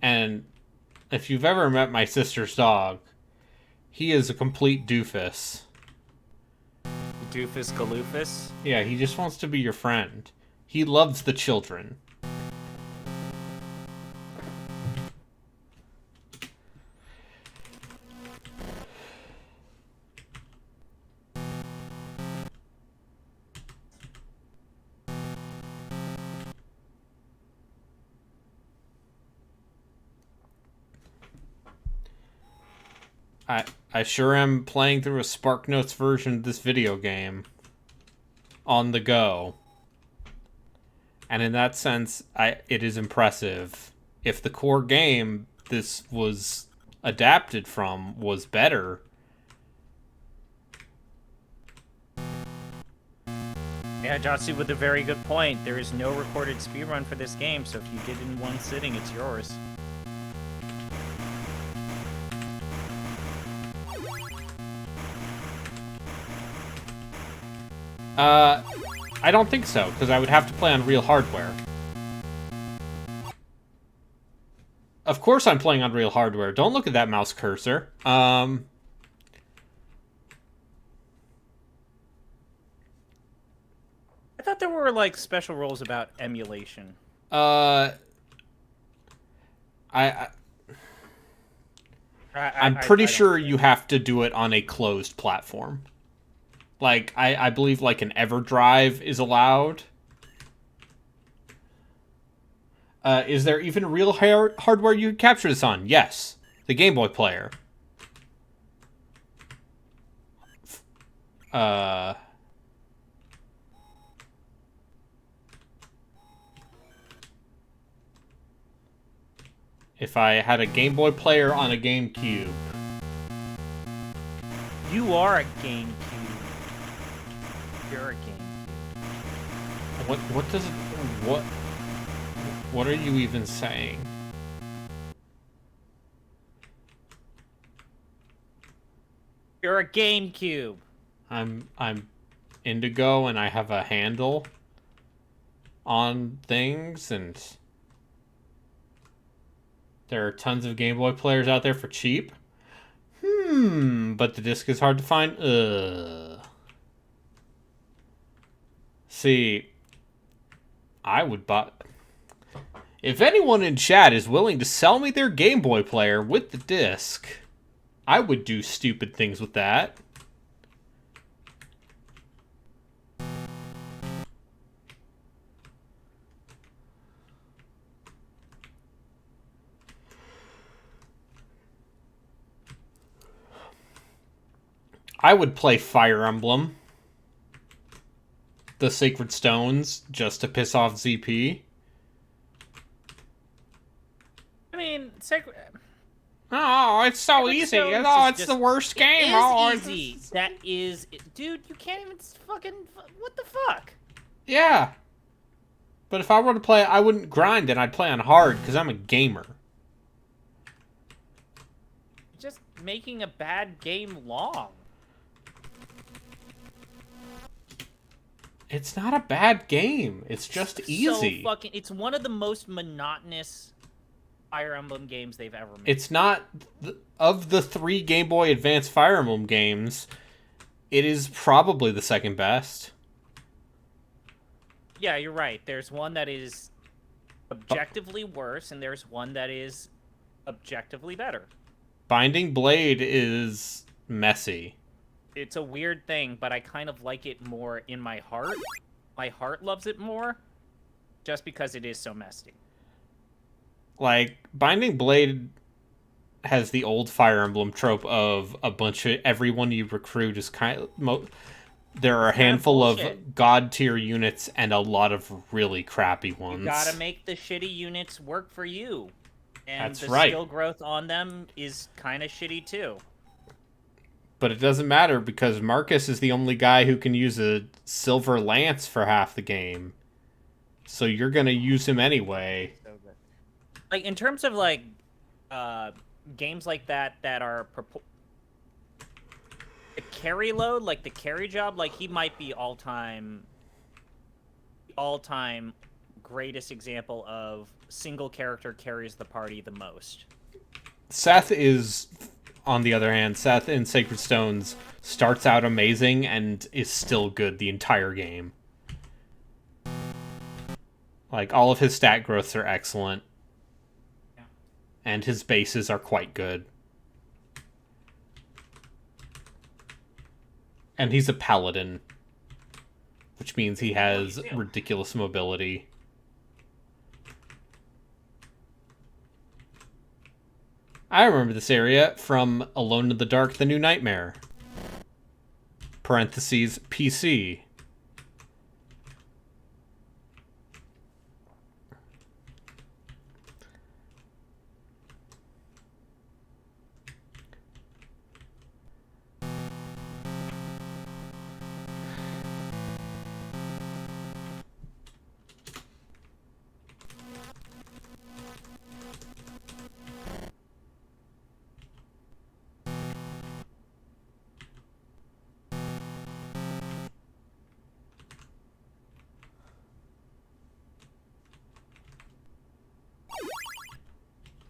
And if you've ever met my sister's dog, he is a complete doofus. Doofus Galoofus. Yeah, he just wants to be your friend. He loves the children. I sure am playing through a SparkNotes version of this video game on the go. And in that sense, it is impressive. If the core game this was adapted from was better. Yeah, Jotsu with a very good point. There is no recorded speedrun for this game, so if you did it in one sitting, it's yours. I don't think so, because I would have to play on real hardware. Of course I'm playing on real hardware. Don't look at that mouse cursor. I thought there were, like, special rules about emulation. I'm pretty sure you have to do it on a closed platform. Like, I believe, like, an EverDrive is allowed. Is there even real hardware you can capture this on? Yes. The Game Boy player. If I had a Game Boy player on a GameCube. You are a GameCube. You're a GameCube. What does it... What are you even saying? You're a GameCube. I'm Indigo and I have a handle on things, and there are tons of Game Boy players out there for cheap. But the disc is hard to find. See, I would buy... If anyone in chat is willing to sell me their Game Boy player with the disc, I would do stupid things with that. I would play Fire Emblem, the Sacred Stones, just to piss off ZP. I mean, Oh, it's so Sacred easy. Stones Oh, is it's just- the worst game. It Oh, is easy. That is... Dude, you can't even fucking... What the fuck? Yeah. But if I were to play, I wouldn't grind and I'd play on hard because I'm a gamer. Just making a bad game long. It's not a bad game. It's just easy. So fucking... It's one of the most monotonous Fire Emblem games they've ever made. It's not... Of the 3 Game Boy Advance Fire Emblem games, it is probably the second best. Yeah, you're right. There's one that is objectively worse, and there's one that is objectively better. Binding Blade is messy. It's a weird thing, but I kind of like it more in my heart. My heart loves it more, just because it is so messy. Like, Binding Blade has the old Fire Emblem trope of a bunch of... Everyone you recruit is kind of... There are a handful of god-tier units and a lot of really crappy ones. You gotta make the shitty units work for you. And That's the right. skill growth on them is kind of shitty, too. But it doesn't matter because Marcus is the only guy who can use a silver lance for half the game. So you're gonna use him anyway. So good. Like, in terms of, like, games like that are... The carry load, like the carry job, like he might be all-time greatest example of single character carries the party the most. Seth is, on the other hand, Seth in Sacred Stones starts out amazing and is still good the entire game. Like, all of his stat growths are excellent. And his bases are quite good. And he's a paladin, which means he has ridiculous mobility. I remember this area from Alone in the Dark, The New Nightmare. Parentheses, PC.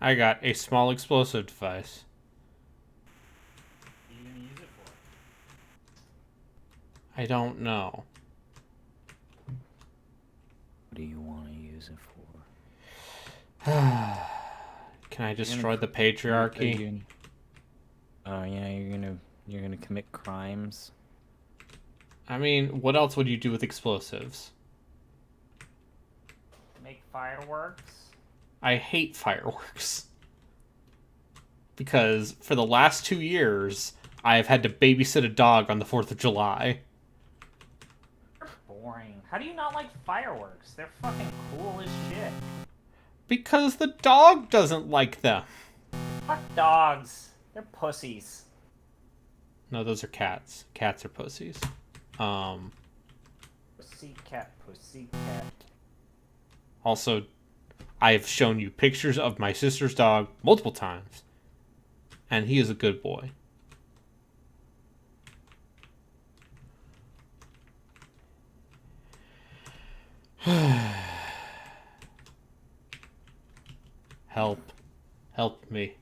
I got a small explosive device. What are you gonna use it for? I don't know. What do you want to use it for? Can I destroy the patriarchy? Oh yeah, you're gonna commit crimes. I mean, what else would you do with explosives? Make fireworks? I hate fireworks. Because for the last 2 years, I have had to babysit a dog on the 4th of July. They're boring. How do you not like fireworks? They're fucking cool as shit. Because the dog doesn't like them. Fuck dogs. They're pussies. No, those are cats. Cats are pussies. Pussycat, pussycat. Also, I have shown you pictures of my sister's dog multiple times. And he is a good boy. Help. Help me.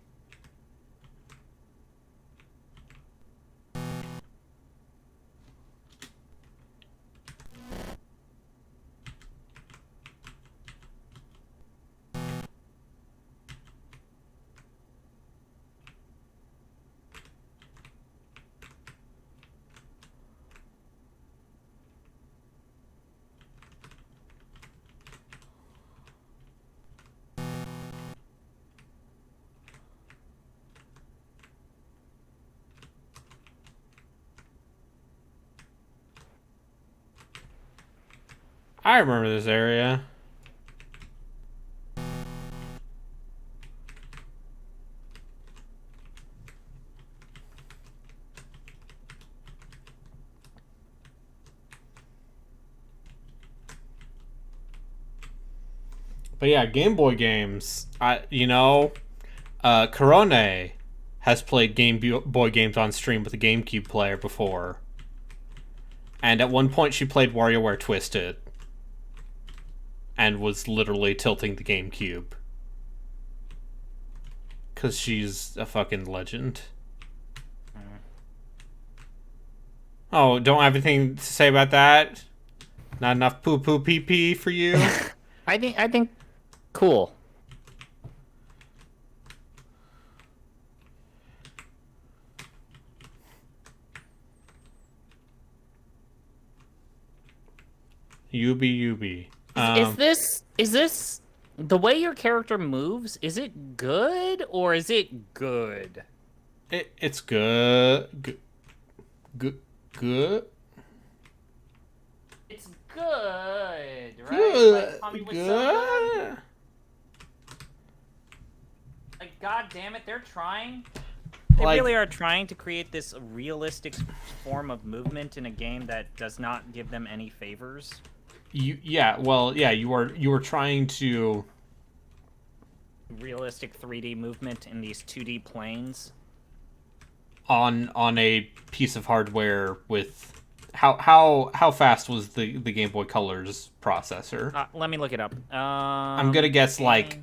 I remember this area. But yeah, Game Boy games. Corone has played Game Boy games on stream with a GameCube player before. And at one point she played WarioWare Twisted. And was literally tilting the GameCube. Because she's a fucking legend. Oh, don't have anything to say about that? Not enough poo-poo pee-pee for you? I think cool. Yubi. Is this the way your character moves? Is it good or is it good? It's good. Good. It's good, right? Good. Like, Tommy was so Good. good. Like, god damn it, they're trying. They Like- really are trying to create this realistic form of movement in a game that does not give them any favors. You were trying to Realistic 3D movement in these 2D planes. on a piece of hardware with how fast was the Game Boy Color's processor? Let me look it up. I'm gonna guess like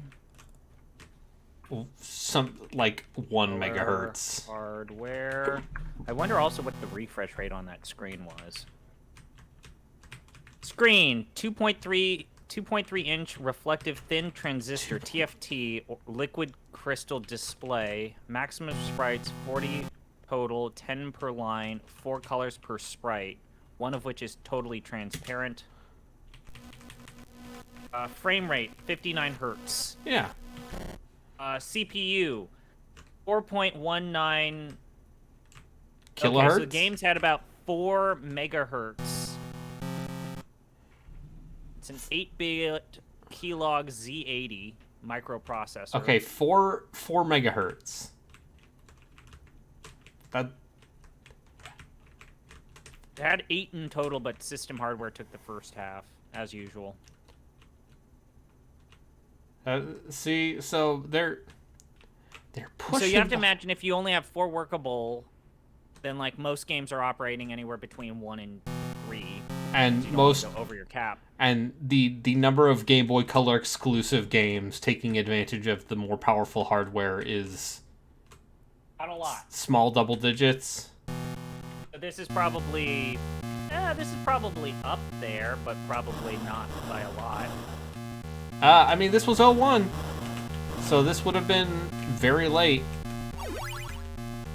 some like 1 Lower megahertz. Hardware. I wonder also what the refresh rate on that screen was. Screen 2.3 inch reflective thin transistor TFT liquid crystal display. Maximum sprites 40 total, 10 per line, 4 colors per sprite, one of which is totally transparent. Frame rate 59 hertz. Yeah. CPU 4.19 Kilohertz. Okay, so the games had about 4 megahertz. It's an 8-bit Keylog Z80 microprocessor. Okay, 4 megahertz. That It had 8 in total, but system hardware took the first half, as usual. see, so they're pushing. So you have to imagine if you only have 4 workable, then like most games are operating anywhere between 1 and 3. and You don't most go over your cap. and the number of Game Boy Color exclusive games taking advantage of the more powerful hardware is Not a lot. small double digits. So this is probably up there, but probably not by a lot. I mean, this was 01, so this would have been very late.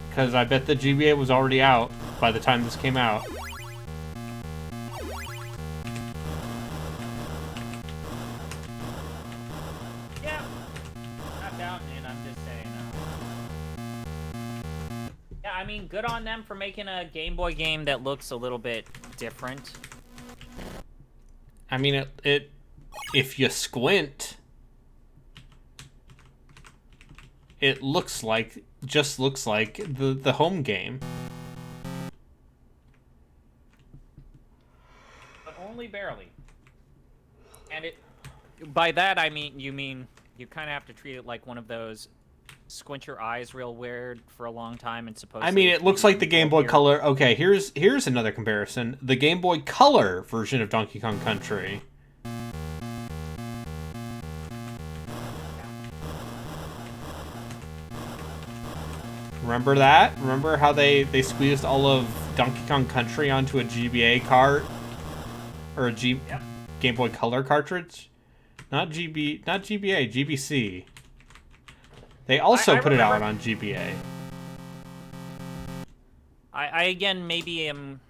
Because I bet the GBA was already out by the time this came out. Yeah, not doubting it. I'm just saying. Yeah, I mean, good on them for making a Game Boy game that looks a little bit different. I mean, it if you squint, it looks like the home game. But only barely. And by that I mean you kind of have to treat it like one of those squint your eyes real weird for a long time and supposedly. I mean, it looks like the Game Boy Color. Okay, here's another comparison: the Game Boy Color version of Donkey Kong Country. Remember that? Remember how they squeezed all of Donkey Kong Country onto a GBA cart? Or a Game Boy Color cartridge? Not GBA, GBC. They also I put it out remember- on GBA. I again maybe am.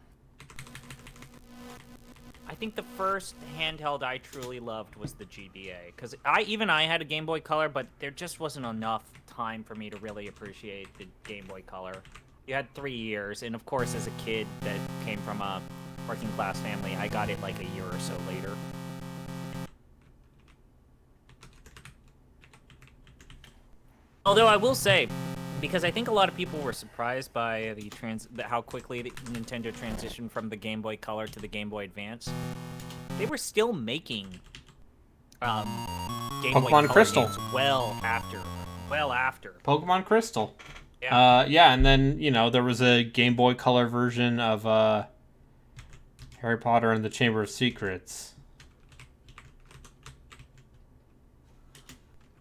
I think the first handheld I truly loved was the GBA, because I had a Game Boy Color, but there just wasn't enough time for me to really appreciate the Game Boy Color. You had 3 years, and of course, as a kid that came from a working class family, I got it like a year or so later. Although I will say, because I think a lot of people were surprised by how quickly Nintendo transitioned from the Game Boy Color to the Game Boy Advance, they were still making Game Boy Pokemon Color Crystal. games well after. Pokemon Crystal. Yeah. Yeah, and then, there was a Game Boy Color version of Harry Potter and the Chamber of Secrets.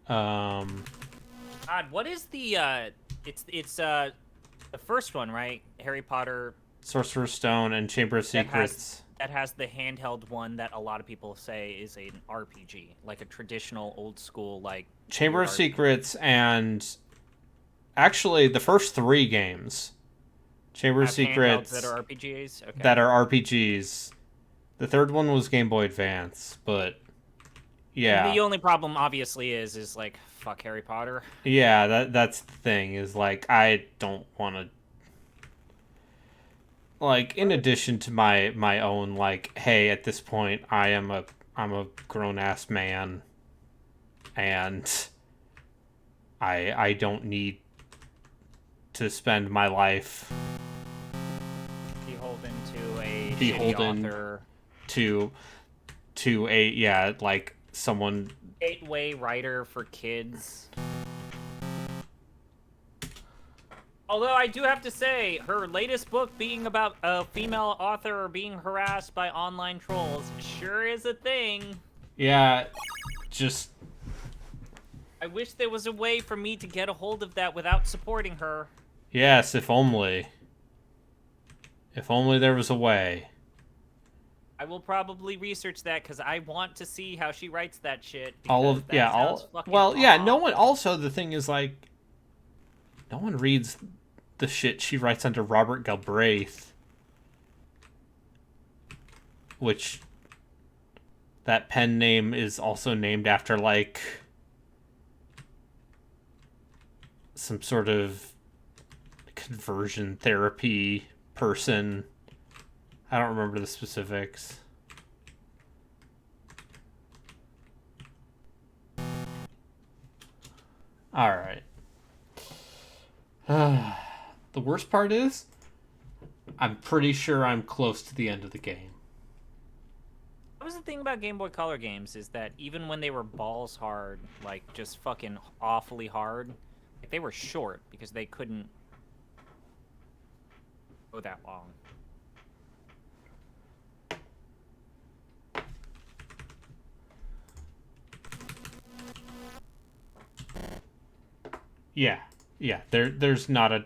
God, what is the it's the first one, right? Harry Potter Sorcerer's Stone and Chamber of Secrets. that has the handheld one that a lot of people say is an RPG, like a traditional old school like Chamber of RPG. Secrets and actually the first 3 games. Chamber of Have Secrets handhelds that are RPGs. Okay. that are RPGs. The third one was Game Boy Advance, but yeah. The only problem obviously is like fuck Harry Potter. Yeah, that's the thing, is like I don't want to, like, in addition to my own, like, hey, at this point I'm a grown ass man and I don't need to spend my life Beholden to a Beholden. shitty author, to a like someone. gateway writer for kids. Although I do have to say, her latest book being about a female author being harassed by online trolls sure is a thing. Yeah, just I wish there was a way for me to get a hold of that without supporting her. Yes, if only. If only there was a way. I will probably research that because I want to see how she writes that shit. All of, That yeah, sounds all, fucking well, yeah, no awful. one, also the thing is, like, no one reads the shit she writes under Robert Galbraith. Which, that pen name is also named after, like, some sort of conversion therapy person. I don't remember the specifics. Alright. The worst part is, I'm pretty sure I'm close to the end of the game. That was the thing about Game Boy Color games, is that even when they were balls hard, like just fucking awfully hard, like they were short because they couldn't go that long. Yeah. Yeah, there's not a...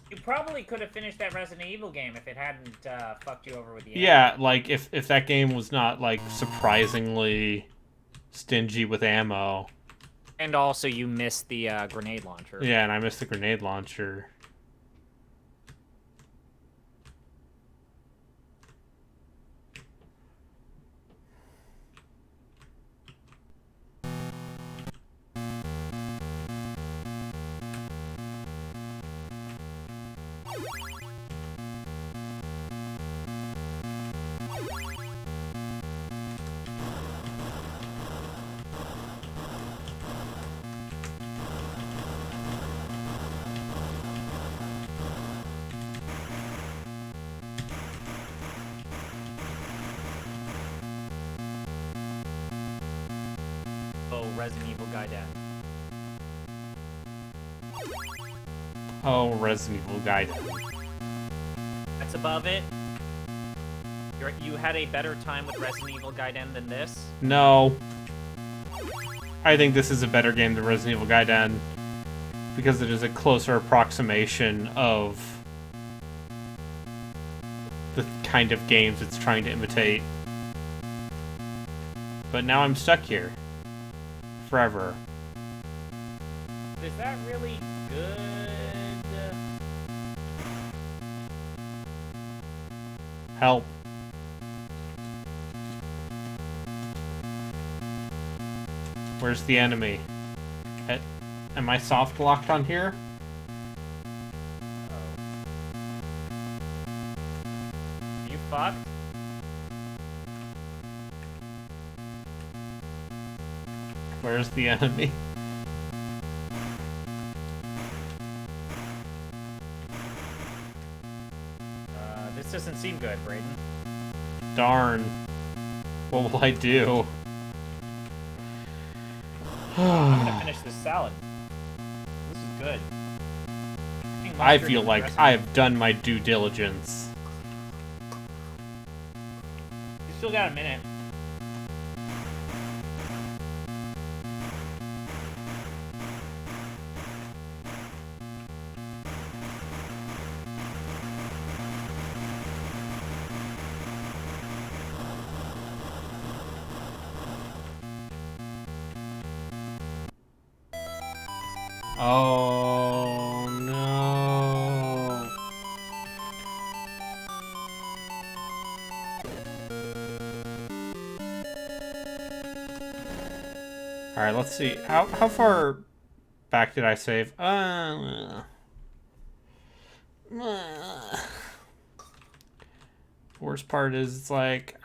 You probably could have finished that Resident Evil game if it hadn't fucked you over with the Yeah, like, if that game was not, like, surprisingly stingy with ammo. And also you missed the grenade launcher. Yeah, and I missed the grenade launcher. Oh, Resident Evil Gaiden. Oh, Resident Evil Gaiden. That's above it. You had a better time with Resident Evil Gaiden than this? No. I think this is a better game than Resident Evil Gaiden because it is a closer approximation of the kind of games it's trying to imitate. But now I'm stuck here. Forever. Is that really good? Help. Where's the enemy? Am I soft locked on here? You fucked? Where's the enemy? This doesn't seem good, Brayden. Darn. What will I do? I'm gonna finish this salad. This is good. I feel like I have done my due diligence. You still got a minute. Oh no. Alright, let's see. How far back did I save? Worst part is it's like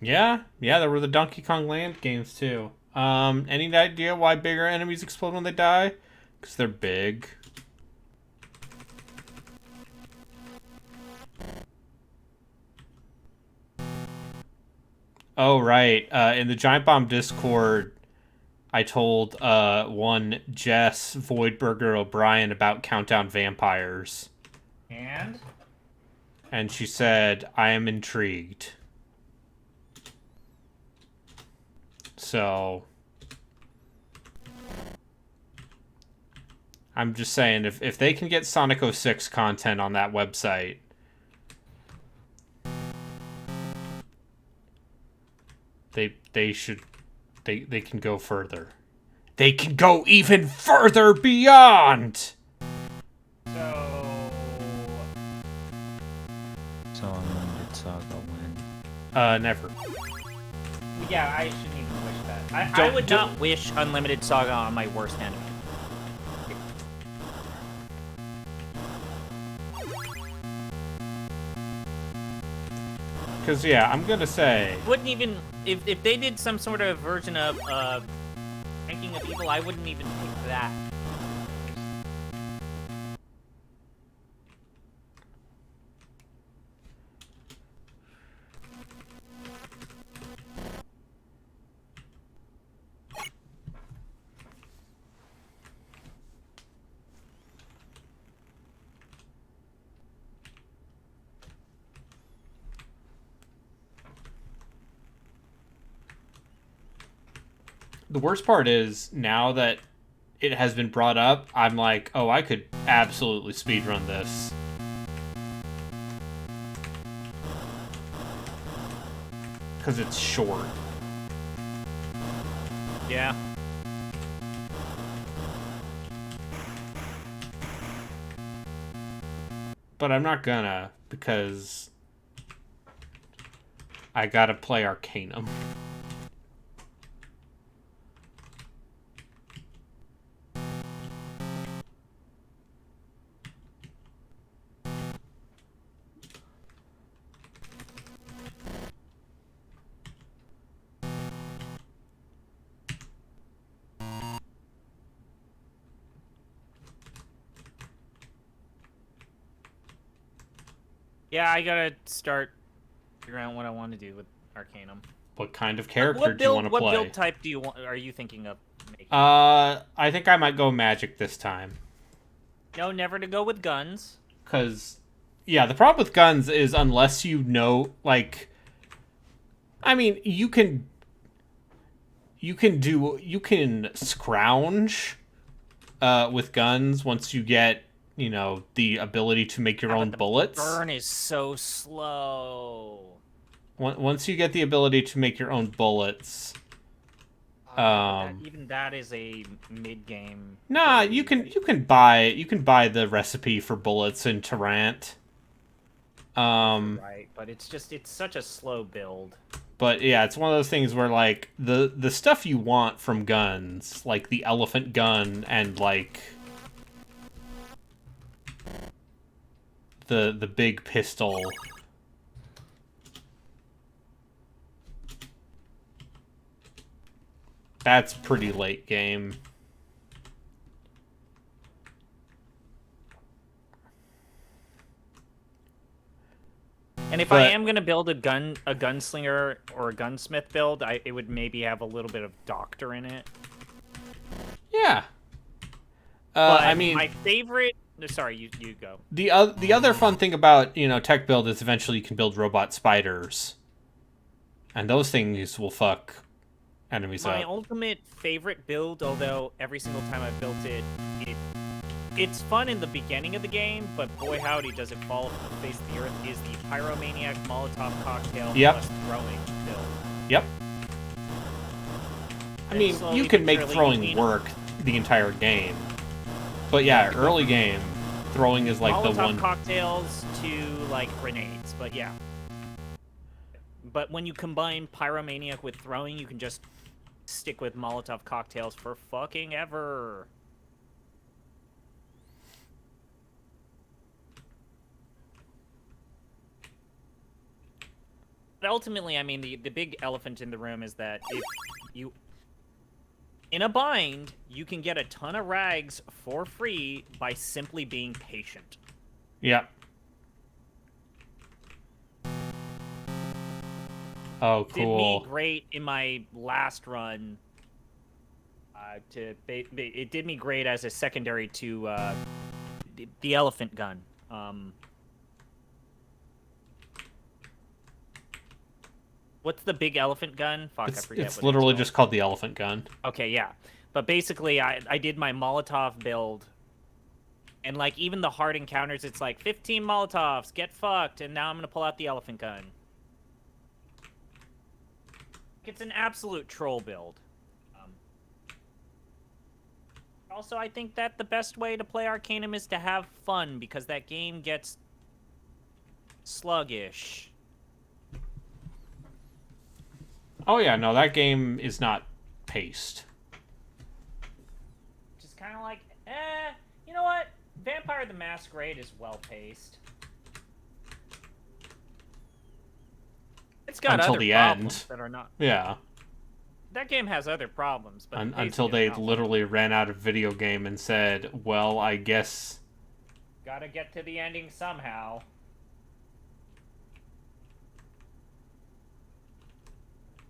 Yeah, there were the Donkey Kong Land games too. Any idea why bigger enemies explode when they die? Because they're big. Oh, right. In the Giant Bomb Discord, I told one Jess Voidburger O'Brien about Countdown Vampires. And she said, I am intrigued. So I'm just saying, if they can get Sonic 06 content on that website, they should they can go further. They can go even further beyond. So Unlimited Saga when? Never. Yeah, I shouldn't even wish that. I would not wish Unlimited Saga on my worst enemy. Because, yeah, I'm gonna say... Wouldn't even... If they did some sort of version of, Ranking of Evil, I wouldn't even pick that. The worst part is, now that it has been brought up, I'm like, oh, I could absolutely speedrun this. Because it's short. Yeah. But I'm not gonna, because I gotta play Arcanum. Yeah, I gotta start figuring out what I want to do with Arcanum. What kind of character do you want to play? What build type are you thinking of making? I think I might go magic this time. No, never to go with guns. Because, yeah, the problem with guns is unless you know, like... I mean, you can scrounge with guns once you get, you know, the ability to make your own bullets. Burn is so slow. Once you get the ability to make your own bullets, even that is a mid-game. nah, you can buy the recipe for bullets in Tarrant. Right, but it's such a slow build. But yeah, it's one of those things where, like, the stuff you want from guns, like the elephant gun and, like, the big pistol, that's pretty late game. And if I am gonna build a gunslinger or a gunsmith build, it would maybe have a little bit of doctor in it. Yeah. But I mean, my favorite. Sorry, you go. The other fun thing about, you know, tech build is eventually you can build robot spiders, and those things will fuck enemies up. My ultimate favorite build, although every single time I've built it, it's fun in the beginning of the game, but boy howdy does it fall off the face of the earth, is the Pyromaniac Molotov Cocktail plus throwing build. Yep. I mean, you can make throwing work the entire game. But yeah, early game, throwing is like Molotov the one... cocktails to, like, grenades, but yeah. But when you combine Pyromaniac with throwing, you can just stick with Molotov cocktails for fucking ever. But ultimately, I mean, the big elephant in the room is that if you... In a bind, you can get a ton of rags for free by simply being patient. Yep. Oh, Did me cool. great in my last run. It did me great as a secondary to the elephant gun. What's the big elephant gun? Fuck, I forget. It's what literally called. just called the elephant gun. Okay, yeah. But basically, I did my Molotov build. And, like, even the hard encounters, it's like, 15 Molotovs, get fucked, and now I'm gonna pull out the elephant gun. It's an absolute troll build. Also, I think that the best way to play Arcanum is to have fun, because that game gets sluggish. Oh yeah, no, that game is not paced. Just kind of like, you know what? Vampire the Masquerade is well-paced. It's got Until other the problems end. that are not... Yeah. That game has other problems, but... Until they literally ran out of video game and said, well, I guess... Gotta get to the ending somehow.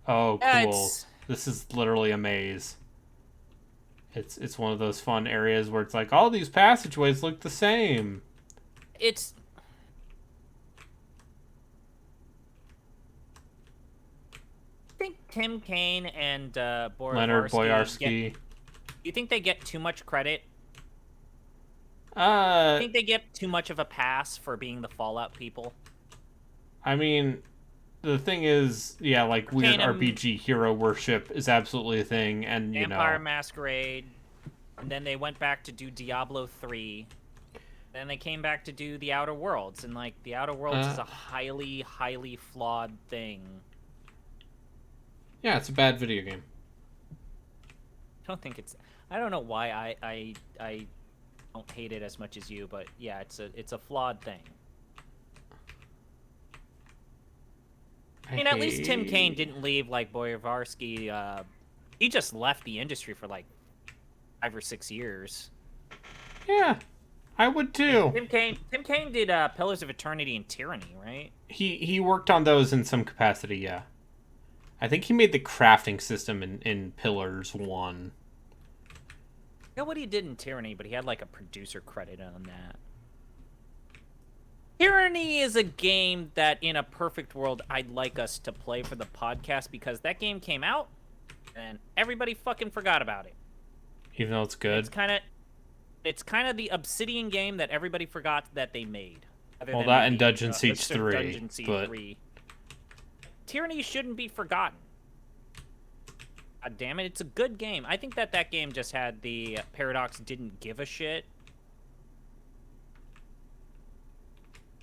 Oh, Yeah, cool. This is literally a maze. It's one of those fun areas where it's like, all these passageways look the same. It's... I think Tim Kaine and Leonard Boyarsky. You think they get too much credit? I I think they get too much of a pass for being the Fallout people. I mean, the thing is, yeah, like weird RPG hero worship is absolutely a thing, and you know, Vampire Masquerade, and then they went back to do Diablo 3. Then they came back to do The Outer Worlds, and like The Outer Worlds is a highly, highly flawed thing. Yeah, it's a bad video game. I don't think it's. I don't know why I don't hate it as much as you, but yeah, it's a flawed thing. I mean, at least Tim Kaine didn't leave like Boyarsky. He just left the industry for like 5 or 6 years. Yeah, I would too. Tim Kaine did Pillars of Eternity and Tyranny, right? He worked on those in some capacity, yeah. I think he made the crafting system in Pillars 1. I know what he did in Tyranny, but he had like a producer credit on that. Tyranny is a game that, in a perfect world, I'd like us to play for the podcast because that game came out and everybody fucking forgot about it. Even though it's good. It's kind of the Obsidian game that everybody forgot that they made. Well, that and Dungeon Siege 3. Dungeon Siege 3. Tyranny shouldn't be forgotten. God damn it, it's a good game. I think that game just had the Paradox didn't give a shit.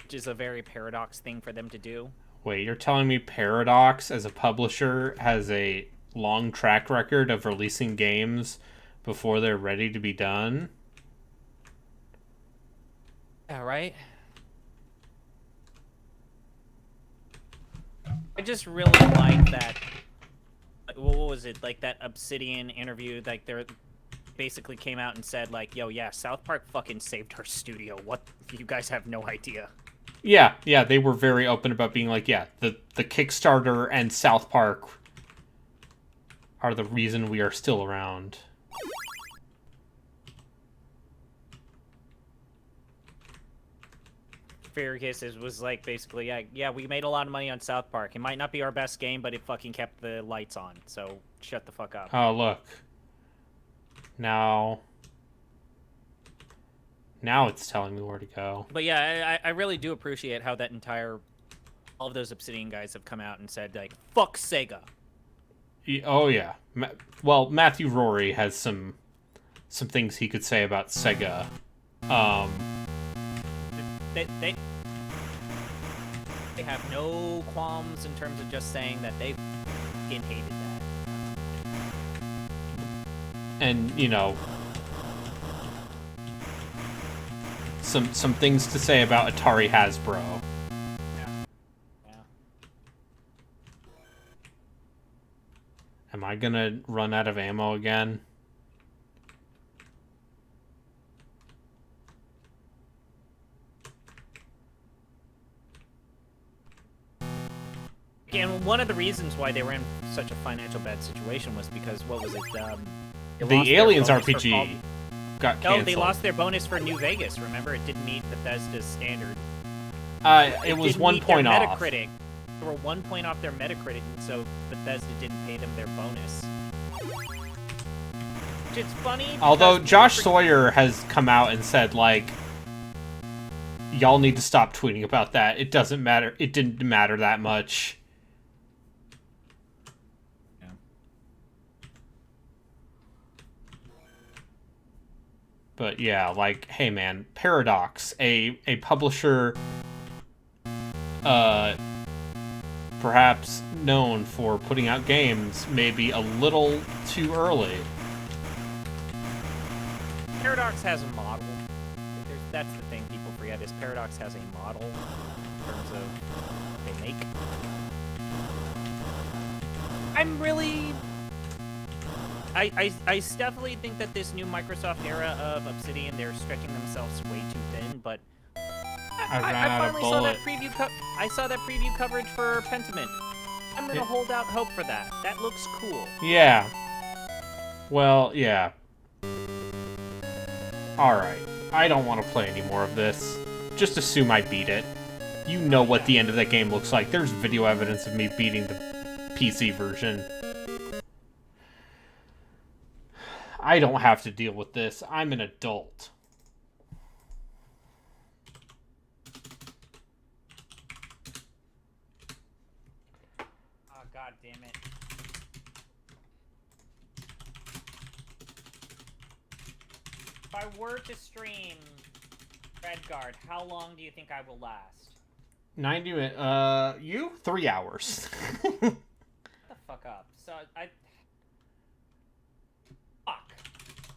Which is a very Paradox thing for them to do. Wait, you're telling me Paradox, as a publisher, has a long track record of releasing games before they're ready to be done? Yeah, right? I just really like that. What was it? Like that Obsidian interview, like they basically came out and said like, yo, yeah, South Park fucking saved our studio. What? You guys have no idea. Yeah, they were very open about being like, yeah, the Kickstarter and South Park are the reason we are still around. Faircase was like basically, yeah, we made a lot of money on South Park. It might not be our best game, but it fucking kept the lights on. So shut the fuck up. Oh, look. Now it's telling me where to go. But yeah, I really do appreciate how that all of those Obsidian guys have come out and said like, fuck Sega. Oh yeah. Well, Matthew Rory has some things he could say about Sega. They have no qualms in terms of just saying that they fucking hated that. And, you know, some things to say about Atari Hasbro. Yeah. Am I gonna run out of ammo again? And one of the reasons why they were in such a financial bad situation was because, what was it? They lost The their Aliens bonus for RPG got No, canceled. they lost their bonus for New Vegas. Remember, it didn't meet Bethesda's standard. It was didn't 1 meet their point off. Metacritic. They were 1 point off their Metacritic, and so Bethesda didn't pay them their bonus. Which is funny. Although because Josh Sawyer has come out and said, like, y'all need to stop tweeting about that. It doesn't matter. It didn't matter that much. Yeah. But yeah, like, hey man, Paradox, a publisher perhaps known for putting out games maybe a little too early. Paradox has a model. That's the thing people forget, is Paradox has a model in terms of what they make. I'm really... I definitely think that this new Microsoft era of Obsidian, they're stretching themselves way too thin, but I ran out of finally saw that bullet. preview I saw that preview coverage for Pentiment. I'm gonna hold out hope for that. That looks cool. Yeah. Well, yeah. Alright. I don't want to play any more of this. Just assume I beat it. You know what the end of that game looks like. There's video evidence of me beating the PC version. I don't have to deal with this. I'm an adult. Oh, god damn it. If I were to stream Redguard, how long do you think I will last? 90 minutes. You? 3 hours. Shut the fuck up. So, Fuck.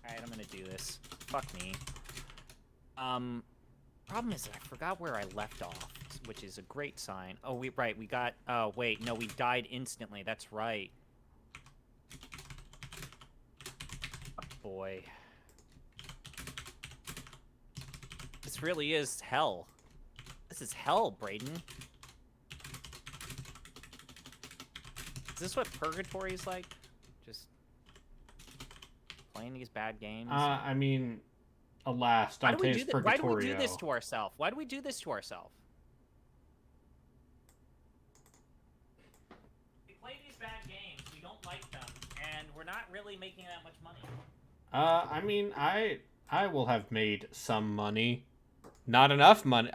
Alright, I'm gonna do this. Fuck me. Problem is that I forgot where I left off, which is a great sign. Oh, we got... Oh, wait, no, we died instantly. That's right. Oh, boy. This really is hell. This is hell, Brayden. Is this what purgatory is like? Just playing these bad games? I mean, alas, Dante's Purgatorio. Why do we do this to ourselves? Why do we do this to ourselves? We play these bad games, we don't like them, and we're not really making that much money. I mean, I will have made some money. Not enough money.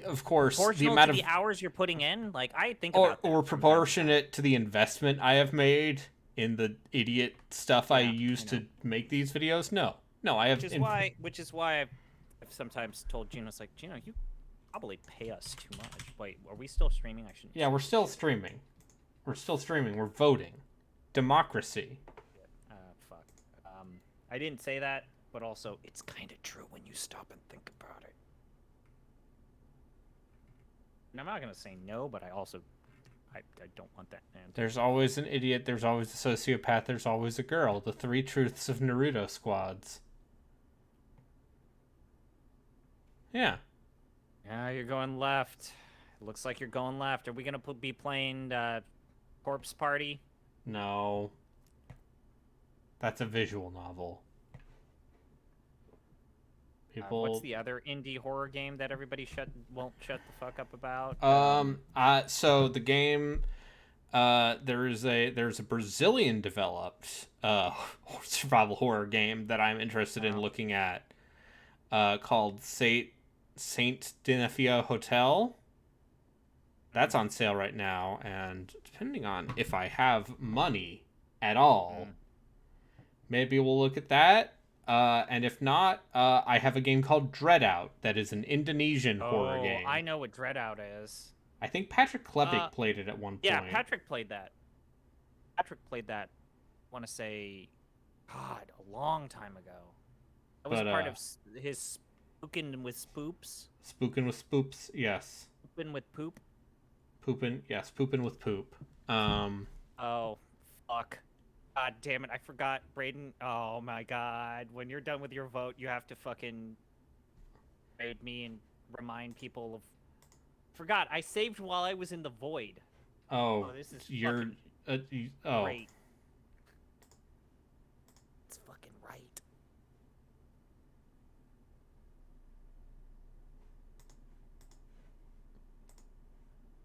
Of course, the amount of the hours you're putting in, like I think about that or proportionate to the investment I have made in the idiot stuff I use to make these videos. No, I have. Which is why I've sometimes told Gino, it's like, Gino, you probably pay us too much. Wait, are we still streaming? I shouldn't. Yeah, we're still streaming. We're still streaming. We're voting. Democracy. Fuck. I didn't say that, but also it's kind of true when you stop and think about it. And I'm not gonna say no, but I also, I don't want that answer. There's always an idiot. There's always a sociopath. There's always a girl. The 3 truths of Naruto squads. Yeah. Yeah, you're going left. Looks like you're going left. Are we gonna be playing Corpse Party? No. That's a visual novel. People. What's the other indie horror game that everybody won't shut the fuck up about? So the game, there's a Brazilian developed survival horror game that I'm interested in looking at, called Saint Denefia Hotel. That's on sale right now, and depending on if I have money at all, maybe we'll look at that. And if not, I have a game called Dreadout that is an Indonesian horror game. I know what Dreadout is. I think Patrick Klepek played it at one point. Yeah, Patrick played that. I want to say, God, a long time ago. That was part of his Spookin' with Spoops. Spookin' with Spoops, yes. Poopin' with Poop. Poopin', yes, Poopin' with Poop. Oh, fuck. God damn it, I forgot, Brayden. Oh my god. When you're done with your vote, you have to fucking raid me and remind people of... Forgot, I saved while I was in the void. Oh, this is you're... fucking oh. great. It's fucking right.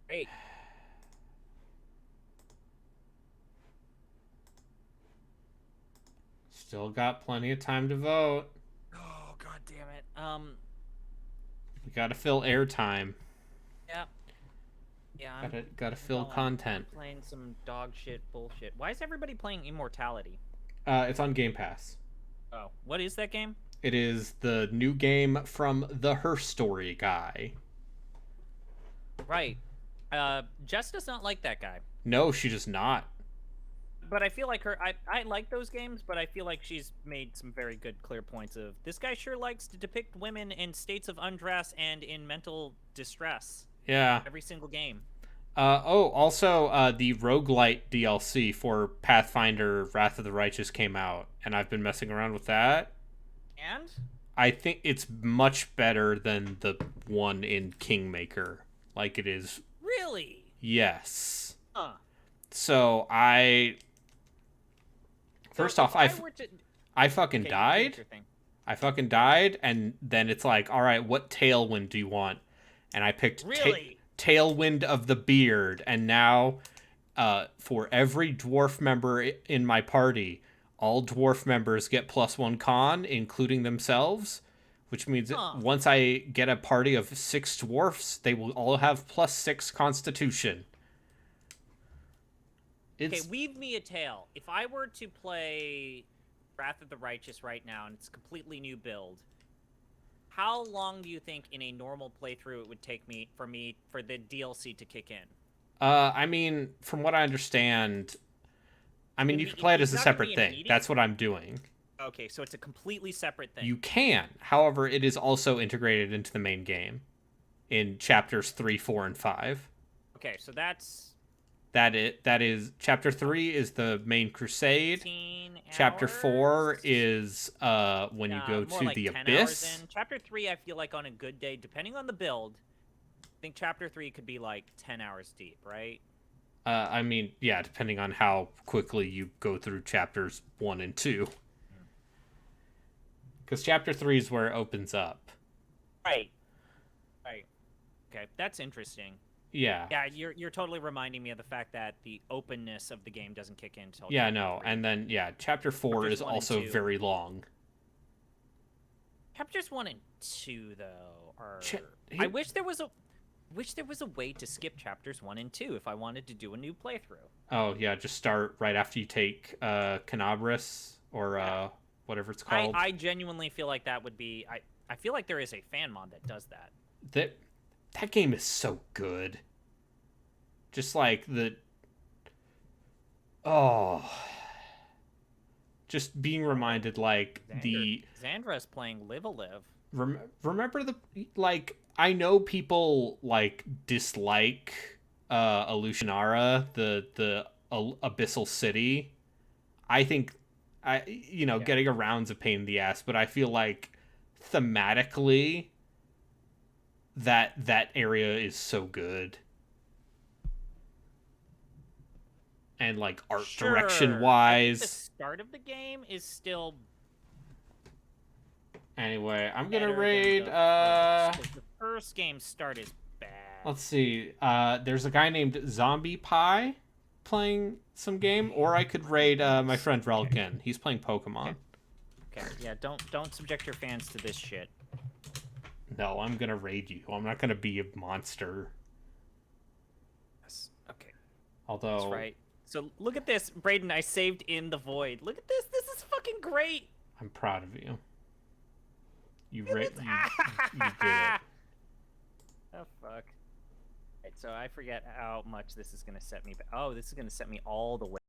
Great. Still got plenty of time to vote. Oh god damn it. We gotta fill airtime. Yeah. Yeah, Gotta fill content. I'm playing some dog shit bullshit. Why is everybody playing Immortality? It's on Game Pass. Oh, what is that game? It is the new game from the Her Story guy. Right. Jess does not like that guy. No, she does not. But I feel like I like those games, but I feel like she's made some very good, clear points of, this guy sure likes to depict women in states of undress and in mental distress. Yeah. Every single game. Also, the roguelite DLC for Pathfinder Wrath of the Righteous came out, and I've been messing around with that. And? I think it's much better than the one in Kingmaker. Like it is. Really? Yes. Huh. So First off, I fucking died. I fucking died, and then it's like, all right, what tailwind do you want? And I picked Tailwind of the Beard, and now for every dwarf member in my party, all dwarf members get +1 con, including themselves, which means that once I get a party of 6 dwarfs, they will all have +6 constitution. Okay, weave me a tale. If I were to play Wrath of the Righteous right now, and it's a completely new build, how long do you think in a normal playthrough it would take for the DLC to kick in? I mean, from what I understand, you can play it as a separate thing. That's what I'm doing. Okay, so it's a completely separate thing. You can. However, it is also integrated into the main game in chapters 3, 4, and 5. Okay, so that's... That is chapter 3 is the main crusade. Chapter 4 is when you go to the abyss. Chapter 3, I feel like on a good day, depending on the build, I think chapter 3 could be like 10 hours deep, right? I mean, yeah, depending on how quickly you go through chapters 1 and 2. Because chapter 3 is where it opens up. Right. Okay, that's interesting. Yeah. Yeah, you're totally reminding me of the fact that the openness of the game doesn't kick in until yeah, no, 3. And then chapter 4 is also very long. Chapters 1 and 2 though are I wish there was a way to skip chapters 1 and 2 if I wanted to do a new playthrough. Oh, yeah, just start right after you take Canabris or whatever it's called. I genuinely feel like that would be I feel like there is a fan mod that does that. That game is so good. Just like just being reminded, like, Xandra's playing Live a Live. Remember I know people, like, dislike Alusionara, the Abyssal City. I think, getting around's a pain in the ass, but I feel like thematically that area is so good. And like art direction wise, the start of the game is still. Anyway, I'm gonna raid. The first game start is bad. Let's see. There's a guy named Zombie Pie playing some game, or I could raid my friend Relkin. He's playing Pokemon. Okay. Yeah. Don't subject your fans to this shit. No, I'm gonna raid you. I'm not gonna be a monster. Yes. Okay. Although. That's right. So look at this, Brayden. I saved in the void. Look at this. This is fucking great. I'm proud of you. You did it. Oh fuck. Right, so I forget how much this is gonna set me back. Oh, this is gonna set me all the way.